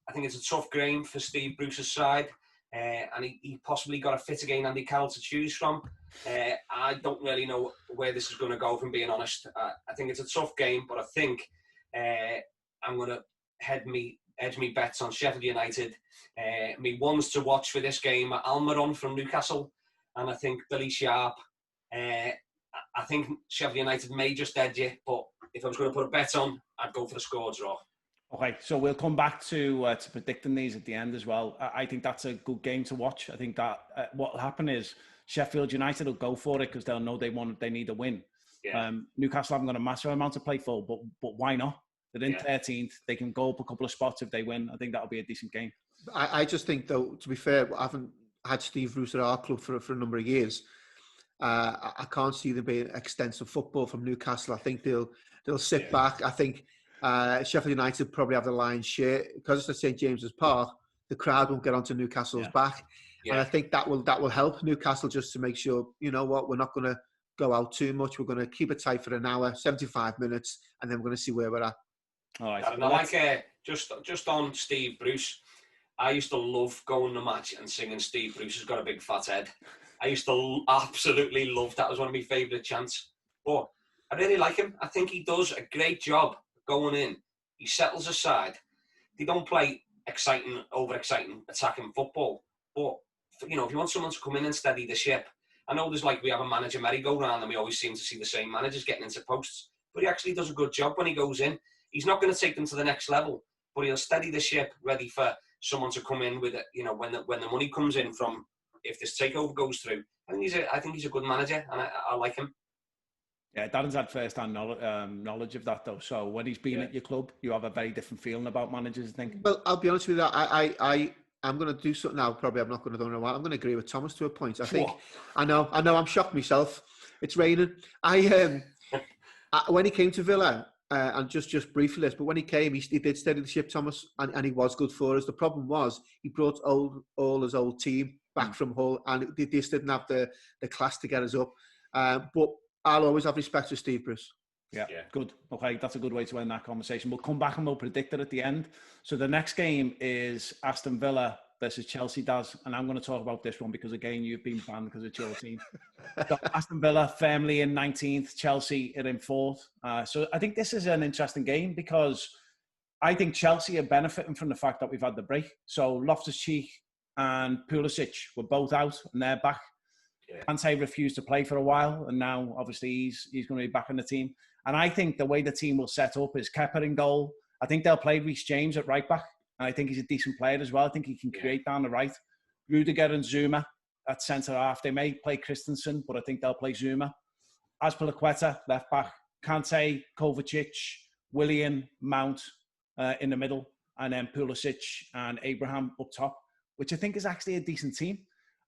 I think it's a tough game for Steve Bruce's side, and he possibly got a fit again Andy Carroll to choose from. I don't really know where this is going to go, if I'm being honest. I think it's a tough game, but I think I'm going to edge me bets on Sheffield United. Me ones to watch for this game are Almiron from Newcastle, and I think Billy Sharp. I think Sheffield United may just edge it, but if I was going to put a bet on, I'd go for the score draw. Okay, so we'll come back to predicting these at the end as well. I think that's a good game to watch. I think that what will happen is Sheffield United will go for it because they'll know they need a win. Yeah. Newcastle haven't got a massive amount to play for, but why not? They're in 13th. They can go up a couple of spots if they win. I think that'll be a decent game. I just think, though, to be fair, I haven't had Steve Bruce at our club for a number of years. I can't see them being extensive football from Newcastle. I think they'll sit back. I think Sheffield United probably have the lion's share because it's at St James's Park. The crowd won't get onto Newcastle's back, and I think that will help Newcastle just to make sure, you know what, we're not going to go out too much. We're going to keep it tight for an hour, 75 minutes, and then we're going to see where we're at. All right. And I like just on Steve Bruce. I used to love going to match and singing "Steve Bruce has got a big fat head." I used to absolutely love that. It was one of my favourite chants. But I really like him. I think he does a great job going in. He settles aside. They don't play exciting, over-exciting, attacking football. But, if you want someone to come in and steady the ship, I know we have a manager merry-go-round and we always seem to see the same managers getting into posts, but he actually does a good job when he goes in. He's not going to take them to the next level, but he'll steady the ship, ready for someone to come in with it, when the money comes in from, if this takeover goes through. I think he's a good manager, and I like him. Yeah, Darren's had first-hand knowledge of that, though. So when he's been at your club, you have a very different feeling about managers, I think. Well, I'll be honest with you. I'm going to do something now. Probably I'm not going to do it in a while. I'm going to agree with Thomas to a point. I think. I know. I'm shocked myself. It's raining. When he came to Villa, and just briefly this, but when he came, he did steady the ship, Thomas, and he was good for us. The problem was he brought all his old team back from Hull, and they just didn't have the class to get us up. But I'll always have respect for Steve Bruce. Yeah, good. Okay, that's a good way to end that conversation. We'll come back and we'll predict it at the end. So the next game is Aston Villa versus Chelsea, Daz, and I'm going to talk about this one because, again, you've been banned because it's your team. So Aston Villa firmly in 19th, Chelsea are in 4th. So I think this is an interesting game because I think Chelsea are benefiting from the fact that we've had the break. So Loftus-Cheek and Pulisic were both out and they're back. Yeah. Kante refused to play for a while, and now obviously he's going to be back in the team. And I think the way the team will set up is Kepa in goal. I think they'll play Reece James at right back, and I think he's a decent player as well. I think he can create down the right. Rudiger and Zuma at centre half. They may play Christensen, but I think they'll play Zuma. Azpilicueta left back. Kante, Kovacic, Willian, Mount in the middle, and then Pulisic and Abraham up top, which I think is actually a decent team.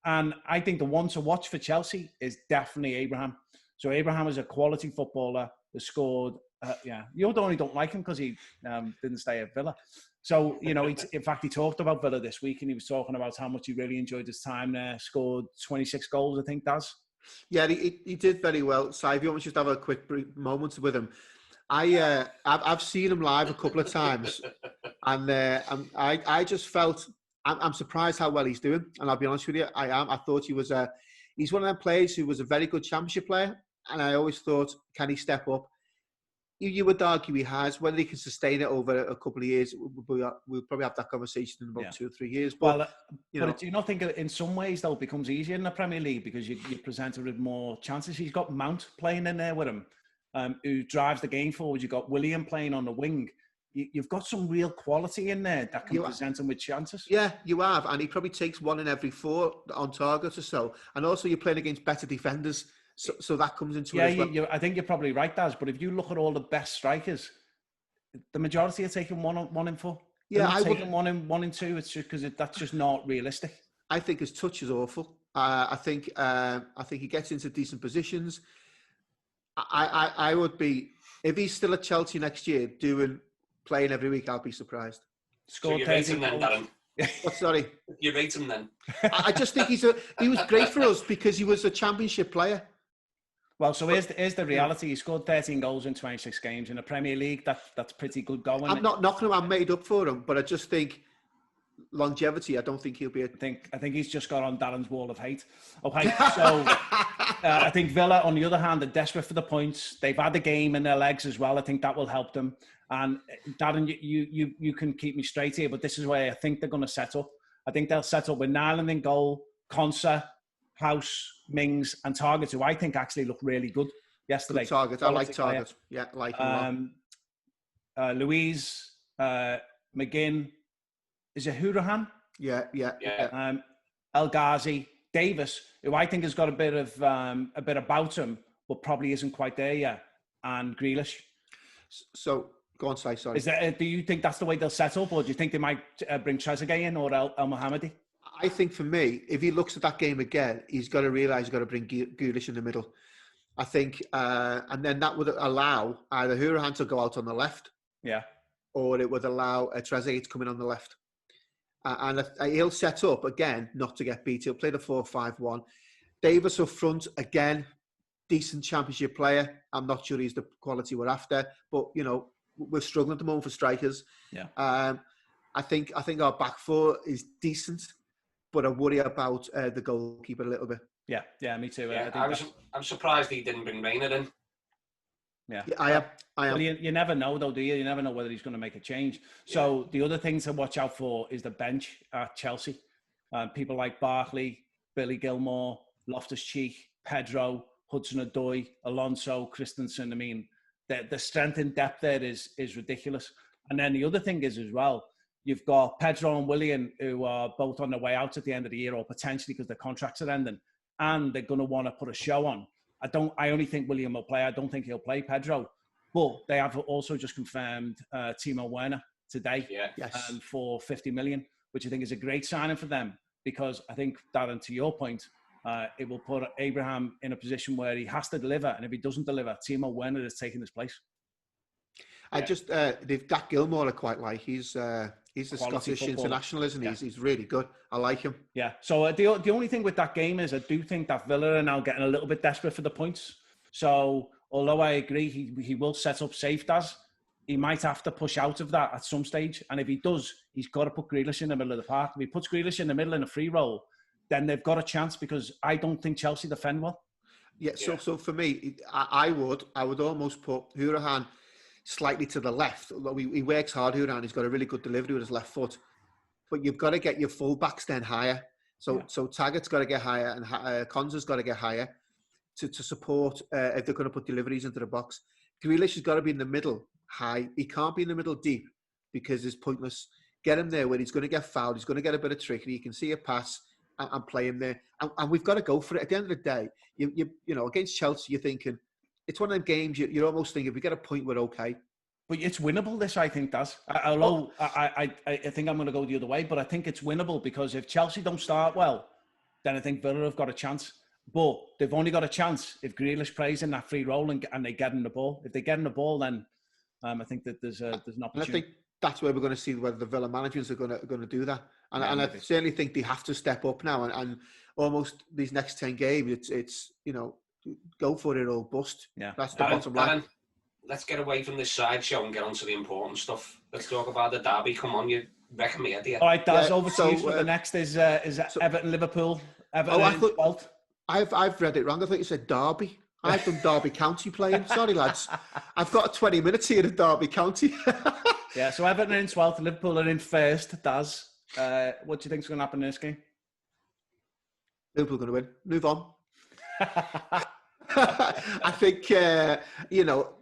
And I think the one to watch for Chelsea is definitely Abraham. So Abraham is a quality footballer who scored. You only don't like him because he didn't stay at Villa. So, in fact, he talked about Villa this week and he was talking about how much he really enjoyed his time there. Scored 26 goals, I think, Daz. Yeah, he did very well. Si, if you want me to just have a quick brief moment with him. I've seen him live a couple of times and I just felt... I'm surprised how well he's doing, and I'll be honest with you, I am. I thought he's one of them players who was a very good championship player, and I always thought, can he step up? You would argue he has. Whether he can sustain it over a couple of years, we'll probably have that conversation in about 2 or 3 years. But, do you not think in some ways, though, it becomes easier in the Premier League because you're presented with more chances? He's got Mount playing in there with him, who drives the game forward. You've got William playing on the wing. You've got some real quality in there that can present him with chances. Yeah, you have. And he probably takes 1 in every 4 on target or so. And also you're playing against better defenders. So that comes into it as well. I think you're probably right, Daz. But if you look at all the best strikers, the majority are taking 1 in 4. Yeah, I taking 1 in 2. It's just because that's just not realistic. I think his touch is awful. I think he gets into decent positions. I would be, if he's still at Chelsea next year playing every week, I'll be surprised. So you rate him then, Darren? Oh, sorry. You rate him then? I just think he was great for us because he was a championship player. Well, so here's the reality. He scored 13 goals in 26 games in the Premier League. That's pretty good going. I'm not knocking him. I'm made up for him, but I just think longevity. I don't think he'll be. I think he's just got on Darren's wall of hate. Okay, so I think Villa, on the other hand, are desperate for the points. They've had the game in their legs as well. I think that will help them. And Darren, you can keep me straight here, but this is where I think they're going to set up. I think they'll set up with Nyland in goal, Konsa, House, Mings, and Target, who I think actually looked really good yesterday. Good Target. I like Target. Yeah, like him. Louise, McGinn, is it Hourahan? Yeah. El Ghazi, Davis, who I think has got a bit about him, but probably isn't quite there yet, and Grealish. So go on, sorry. Do you think that's the way they'll set up, or do you think they might bring Trezeguet in or El Mohammadi? I think for me, if he looks at that game again, he's got to realise he's got to bring Grealish in the middle. I think, and then that would allow either Hourahan to go out on the left, or it would allow Trezeguet to come in on the left. And he'll set up again not to get beat. He'll play the 4-5-1. Davis up front again, decent championship player. I'm not sure he's the quality we're after, but we're struggling at the moment for strikers. Yeah. I think our back 4 is decent, but I worry about the goalkeeper a little bit. Yeah, me too. Yeah, I'm surprised he didn't bring Reina in. Yeah, I am. Well, you never know, though, do you? You never know whether he's going to make a change. So the other thing to watch out for is the bench at Chelsea. People like Barkley, Billy Gilmore, Loftus-Cheek, Pedro, Hudson-Odoi, Alonso, Christensen. I mean, the strength in depth there is ridiculous. And then the other thing is as well, you've got Pedro and Willian, who are both on their way out at the end of the year, or potentially because their contracts are ending, and they're going to want to put a show on. I only think William will play. I don't think he'll play Pedro. But they have also just confirmed Timo Werner today for 50 million, which I think is a great signing for them, because I think, Darren, to your point, it will put Abraham in a position where he has to deliver. And if he doesn't deliver, Timo Werner is taking his place. I just, Dak Gilmore I quite like. He's a Scottish international, isn't he? Yeah. He's really good. I like him. Yeah. So the only thing with that game is I do think that Villa are now getting a little bit desperate for the points. So although I agree he will set up safe, he might have to push out of that at some stage. And if he does, he's got to put Grealish in the middle of the park. If he puts Grealish in the middle in a free roll, then they've got a chance, because I don't think Chelsea defend well. Yeah. So for me, I would almost put Hourihane slightly to the left. Although he works hard, Hourihane. He's got a really good delivery with his left foot. But you've got to get your full-backs then higher. So Taggart's got to get higher, and Konsa's got to get higher to support if they're going to put deliveries into the box. Grealish has got to be in the middle high. He can't be in the middle deep, because it's pointless. Get him there where he's going to get fouled. He's going to get a bit of trickery. You can see a pass and play him there. And we've got to go for it. At the end of the day, you know, against Chelsea, you're thinking, it's one of them games you're almost thinking, if we get a point, we're okay. But it's winnable, this, I think, does. Although I think I'm going to go the other way, but I think it's winnable, because if Chelsea don't start well, then I think Villa have got a chance. But they've only got a chance if Grealish plays in that free roll and they get in the ball. If they get in the ball, then I think that there's an opportunity. And I think that's where we're going to see whether the Villa managers are going to do that. And I certainly think they have to step up now. And almost these next 10 games, it's you know, go for it or bust. Yeah, that's the bottom line. Let's get away from this sideshow and get on to the important stuff. Let's talk about the derby. Come on, you reckon me, Eddie? All right, Daz, over to you for the next is Everton Liverpool. Everton I thought, I've read it wrong. I thought you said Derby. I've done Derby County playing. Sorry, lads. I've got 20 minutes here at Derby County. Yeah, so Everton are in 12th, Liverpool are in 1st. Daz, what do you think is going to happen in this game? Liverpool are going to win. Move on. I think, you know,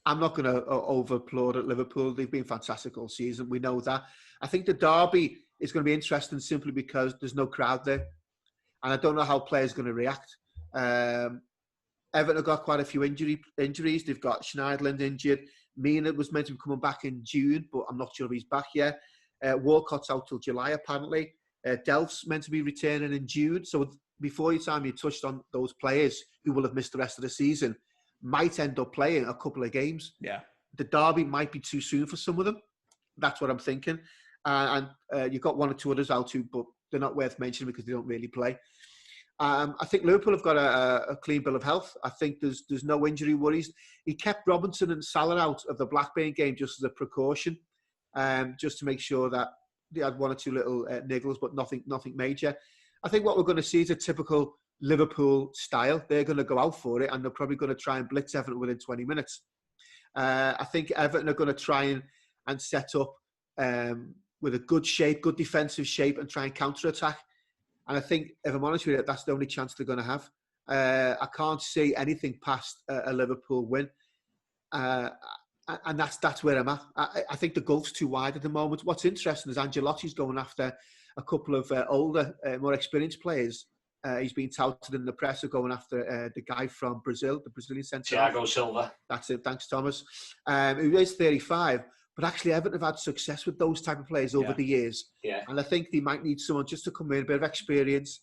I'm not going to over-applaud at Liverpool. They've been fantastic all season. We know that. I think the derby is going to be interesting simply because there's no crowd there. And I don't know how players are going to react. Everton have got quite a few injuries. They've got Schneiderlin injured. Mina was meant to be coming back in June, but I'm not sure if he's back yet. Walcott's out till July, apparently. Delph's meant to be returning in June. So before your time, you touched on those players who will have missed the rest of the season, might end up playing a couple of games. Yeah. The derby might be too soon for some of them. That's what I'm thinking. And you've got one or two others out too, but they're not worth mentioning because they don't really play. I think Liverpool have got a clean bill of health. I think there's no injury worries. He kept Robinson and Salah out of the Blackburn game just as a precaution, just to make sure that they had one or two little niggles, but nothing major. I think what we're going to see is a typical Liverpool style. They're going to go out for it, and they're probably going to try and blitz Everton within 20 minutes. I think Everton are going to try and set up with a good shape, good defensive shape, and try and counter-attack. And I think, if I'm honest with you, that's the only chance they're going to have. I can't see anything past a Liverpool win. And that's where I'm at. I think the gulf's too wide at the moment. What's interesting is Ancelotti's going after a couple of older, more experienced players. He's been touted in the press of going after the guy from Brazil, the Brazilian centre. Thiago Silva. That's it. Thanks, Thomas. Who is 35. But actually, Everton have had success with those type of players over the years. Yeah. And I think they might need someone just to come in, a bit of experience.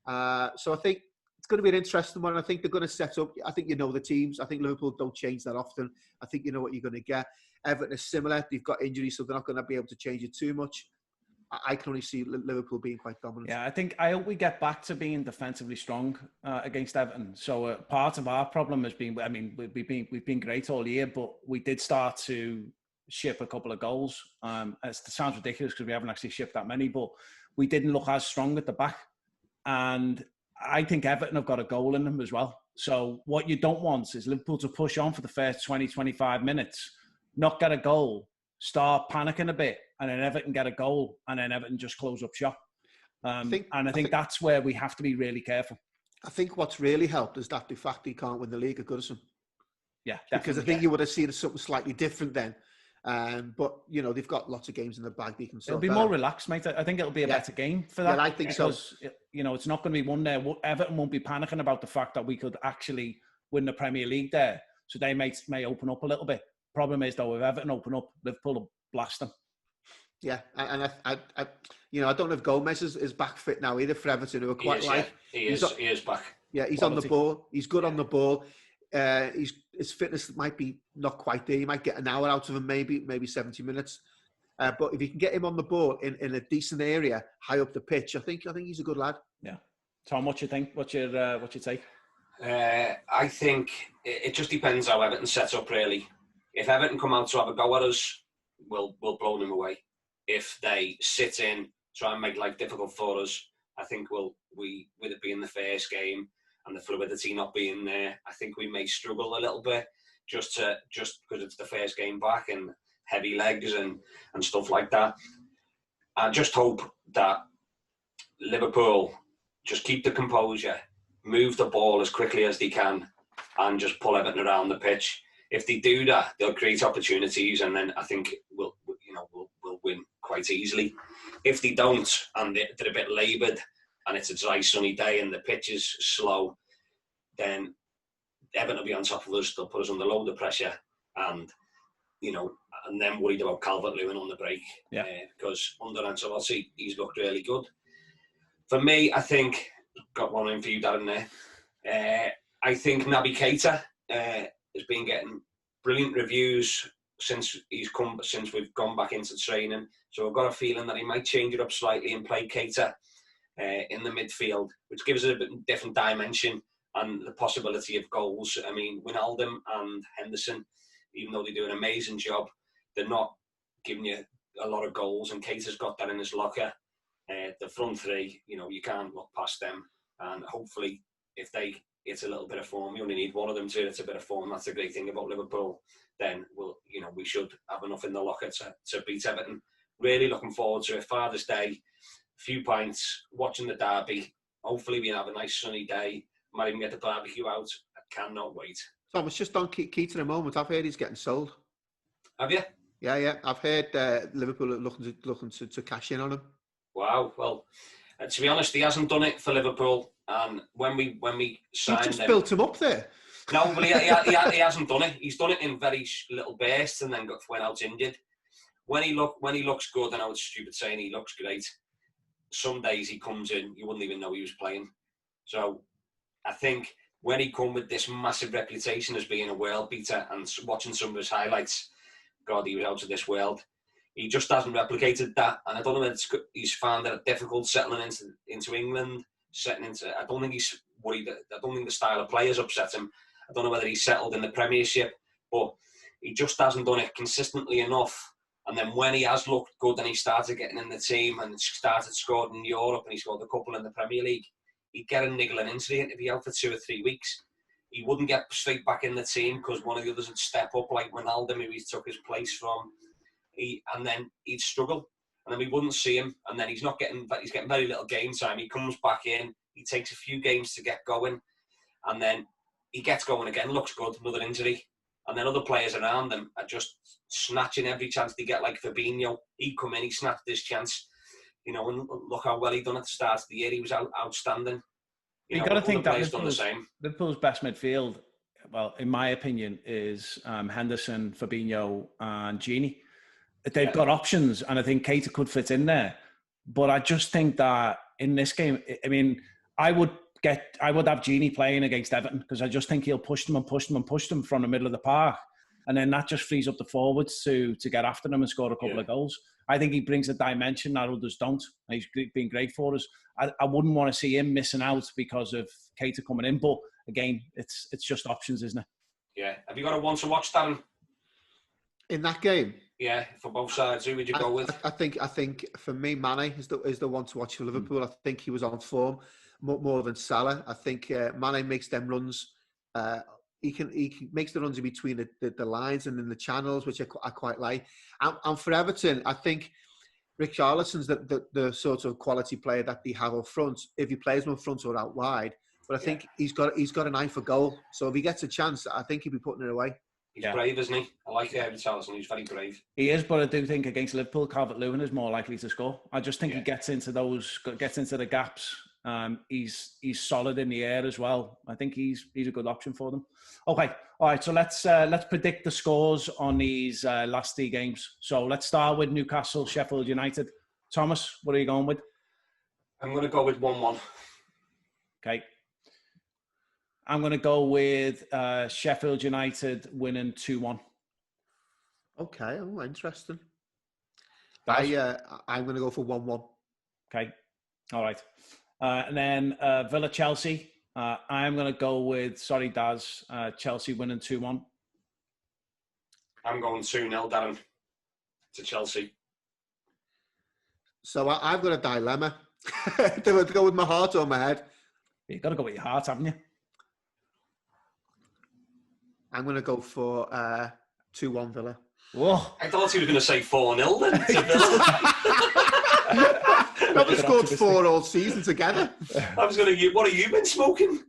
So I think it's going to be an interesting one. I think they're going to set up. I think you know the teams. I think Liverpool don't change that often. I think you know what you're going to get. Everton is similar. They've got injuries, so they're not going to be able to change it too much. I can only see Liverpool being quite dominant. Yeah, I hope we get back to being defensively strong against Everton. So part of our problem has been, I mean, we've been great all year, but we did start to ship a couple of goals. It sounds ridiculous because we haven't actually shipped that many, but we didn't look as strong at the back. And I think Everton have got a goal in them as well. So what you don't want is Liverpool to push on for the first 20, 25 minutes, not get a goal, start panicking a bit, and then Everton get a goal, and then Everton just close up shop. I think that's where we have to be really careful. I think what's really helped is that the fact they can't win the league at Goodison. Yeah, because I think you would have seen something slightly different then. But, you know, they've got lots of games in the bag. They can It'll be more relaxed, mate. I think it'll be a better game for that. Yeah, I think so. it's not going to be won there. Everton won't be panicking about the fact that we could actually win the Premier League there. So they may open up a little bit. Problem is, though, if Everton open up, Liverpool will blast them. Yeah, and I don't know if Gomez is back fit now either for Everton, who are quite he is back. Yeah, he's on the ball. He's good on the ball. His fitness might be not quite there. You might get an hour out of him, maybe 70 minutes. But if you can get him on the ball in a decent area, high up the pitch, I think he's a good lad. Yeah. Tom, what you think? What's your take? I think it just depends how Everton sets up, really. If Everton come out to have a go at us, we'll blow them away. If they sit in, try and make life difficult for us, I think with it being the first game and the fluidity not being there, I think we may struggle a little bit just because it's the first game back and heavy legs and stuff like that. I just hope that Liverpool just keep the composure, move the ball as quickly as they can, and just pull Everton around the pitch. If they do that, they'll create opportunities, and then I think we'll win quite easily. If they don't, and they're a bit laboured, and it's a dry sunny day and the pitch is slow, then Everton will be on top of us. They'll put us under load of pressure, and then worried about Calvert-Lewin on the break. Yeah. Because under Ancelotti, he's looked really good. For me, I think got one in for you, Darren. There, I think Naby Keita has been getting brilliant reviews since we've gone back into training. So I've got a feeling that he might change it up slightly and play Keita in the midfield, which gives it a bit different dimension and the possibility of goals. I mean, Wijnaldum and Henderson, even though they do an amazing job, they're not giving you a lot of goals, and Keita's got that in his locker. The front three, you can't look past them, and hopefully if it's a little bit of form, you only need one of them to it's a bit of form. That's the great thing about Liverpool. Then we should have enough in the locker to beat Everton. Really looking forward to it. Father's Day, a few pints, watching the derby. Hopefully we have a nice sunny day. Might even get the barbecue out. I cannot wait. Thomas, just on Keita a moment. I've heard he's getting sold. Have you? Yeah. I've heard Liverpool are looking to cash in on him. Wow. Well, to be honest, he hasn't done it for Liverpool. And when we signed him, you just built him up there. No, but he hasn't done it. He's done it in very little bursts and then went out injured. When he looks good, I know it's stupid saying he looks great. Some days he comes in, you wouldn't even know he was playing. So I think when he come with this massive reputation as being a world beater, and watching some of his highlights, God, he was out of this world. He just hasn't replicated that, and I don't know whether he's found it difficult settling into England. I don't think he's worried. I don't think the style of players upset him. I don't know whether he's settled in the Premiership, but he just hasn't done it consistently enough. And then when he has looked good and he started getting in the team and started scoring in Europe and he scored a couple in the Premier League, he'd get a niggling injury and he'd be out for 2 or 3 weeks. He wouldn't get straight back in the team because one of the others would step up, like Wijnaldum, who he took his place from. And then he'd struggle, and then we wouldn't see him. And then he's getting very little game time. He comes back in, he takes a few games to get going, and then he gets going again, looks good, another injury. And then other players around them are just snatching every chance they get, like Fabinho. He come in, he snapped his chance. And look how well he done at the start of the year. He was outstanding. You've got to think that Liverpool's best midfield, well, in my opinion, is Henderson, Fabinho, and Gini. They've got options, and I think Keita could fit in there. But I just think that in this game, I mean, I would have Gini playing against Everton because I just think he'll push them from the middle of the park, and then that just frees up the forwards to get after them and score a couple of goals. I think he brings a dimension that others don't. He's been great for us. I wouldn't want to see him missing out because of Keita coming in. But again, it's just options, isn't it? Yeah. Have you got a one to watch, Darren? In that game? Yeah, for both sides. Who would you go with? I think for me, Mane is the one to watch for Liverpool. I think he was on form more than Salah. I think Mane makes them runs. He makes the runs in between the lines and in the channels, which I quite like. And for Everton, I think Richarlison's the sort of quality player that they have up front. If he plays them up front or out wide, but I think he's got an eye for goal. So if he gets a chance, I think he'll be putting it away. He's brave, isn't he? I like Richarlison. He's very brave. He is, but I do think against Liverpool, Calvert-Lewin is more likely to score. I just think he gets into the gaps He's solid in the air as well. I think he's a good option for them. Okay, all right. So let's predict the scores on these last 3 games. So let's start with Newcastle, Sheffield United. Thomas, what are you going with? I'm going to go with 1-1. Okay. I'm going to go with Sheffield United winning 2-1. Okay, oh, interesting. I'm going to go for 1-1. Okay, all right. And then Villa Chelsea. I'm going to go with, sorry, Daz, Chelsea winning 2-1. I'm going 2-0, Darren, to Chelsea. So I've got a dilemma. Do I go with my heart or my head? You've got to go with your heart, haven't you? I'm going to go for 2-1 Villa. Whoa. I thought he was going to say 4-0 then to Villa. Never scored 4 all season together. I was going to, what have you been smoking?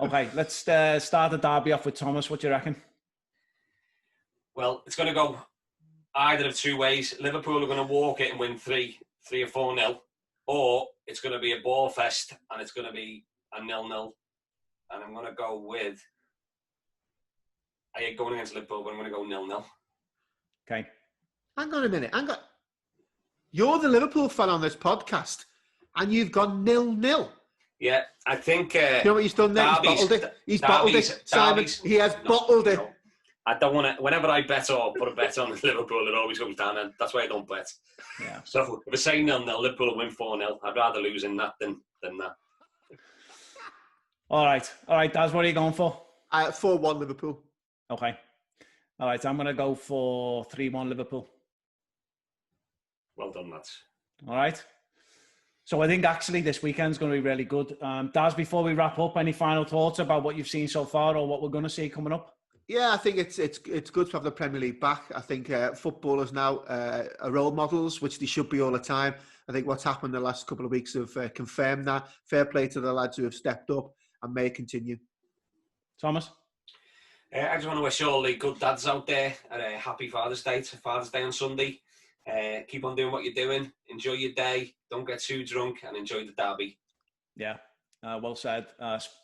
Okay, let's start the derby off with Thomas. What do you reckon? Well, it's going to go either of 2 ways. Liverpool are going to walk it and win 3 or 4-0, or it's going to be a ball fest and it's going to be a 0-0. And I'm going to go with, I hate going against Liverpool, but I'm going to go 0-0. Okay. Hang on a minute. You're the Liverpool fan on this podcast, and you've gone 0-0. Yeah, I think... you know what he's done there? He's bottled it. Simon, he has bottled it. No. I don't want to... Whenever I bet or put a bet on Liverpool, it always goes down, and that's why I don't bet. Yeah. So if I say 0-0, Liverpool will win 4-0. I'd rather lose in that than that. All right, Daz, what are you going for? 4-1 Liverpool. Okay. All right, I'm going to go for 3-1 Liverpool. Well done, lads. All right. So I think actually this weekend's going to be really good. Daz, before we wrap up, any final thoughts about what you've seen so far or what we're going to see coming up? Yeah, I think it's good to have the Premier League back. I think footballers now are role models, which they should be all the time. I think what's happened the last couple of weeks have confirmed that. Fair play to the lads who have stepped up and may continue. Thomas? I just want to wish all the good dads out there a happy Father's Day. It's Father's Day on Sunday. Keep on doing what you're doing. Enjoy your day. Don't get too drunk and enjoy the derby. Yeah, well said.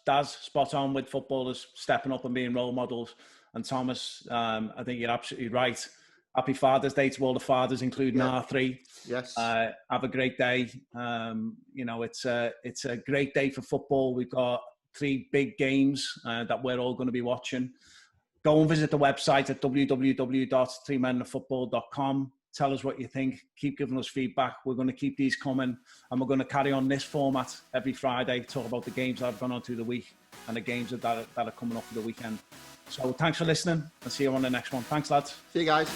Daz, spot on with footballers stepping up and being role models. And Thomas, I think you're absolutely right. Happy Father's Day to all the fathers, including R3. Yes. Have a great day. It's a great day for football. We've got 3 big games that we're all going to be watching. Go and visit the website at www.3menoffootball.com. Tell us what you think. Keep giving us feedback. We're going to keep these coming, and we're going to carry on this format every Friday, talk about the games that have gone on through the week and the games that are coming up for the weekend. So thanks for listening, and see you on the next one. Thanks, lads. See you guys.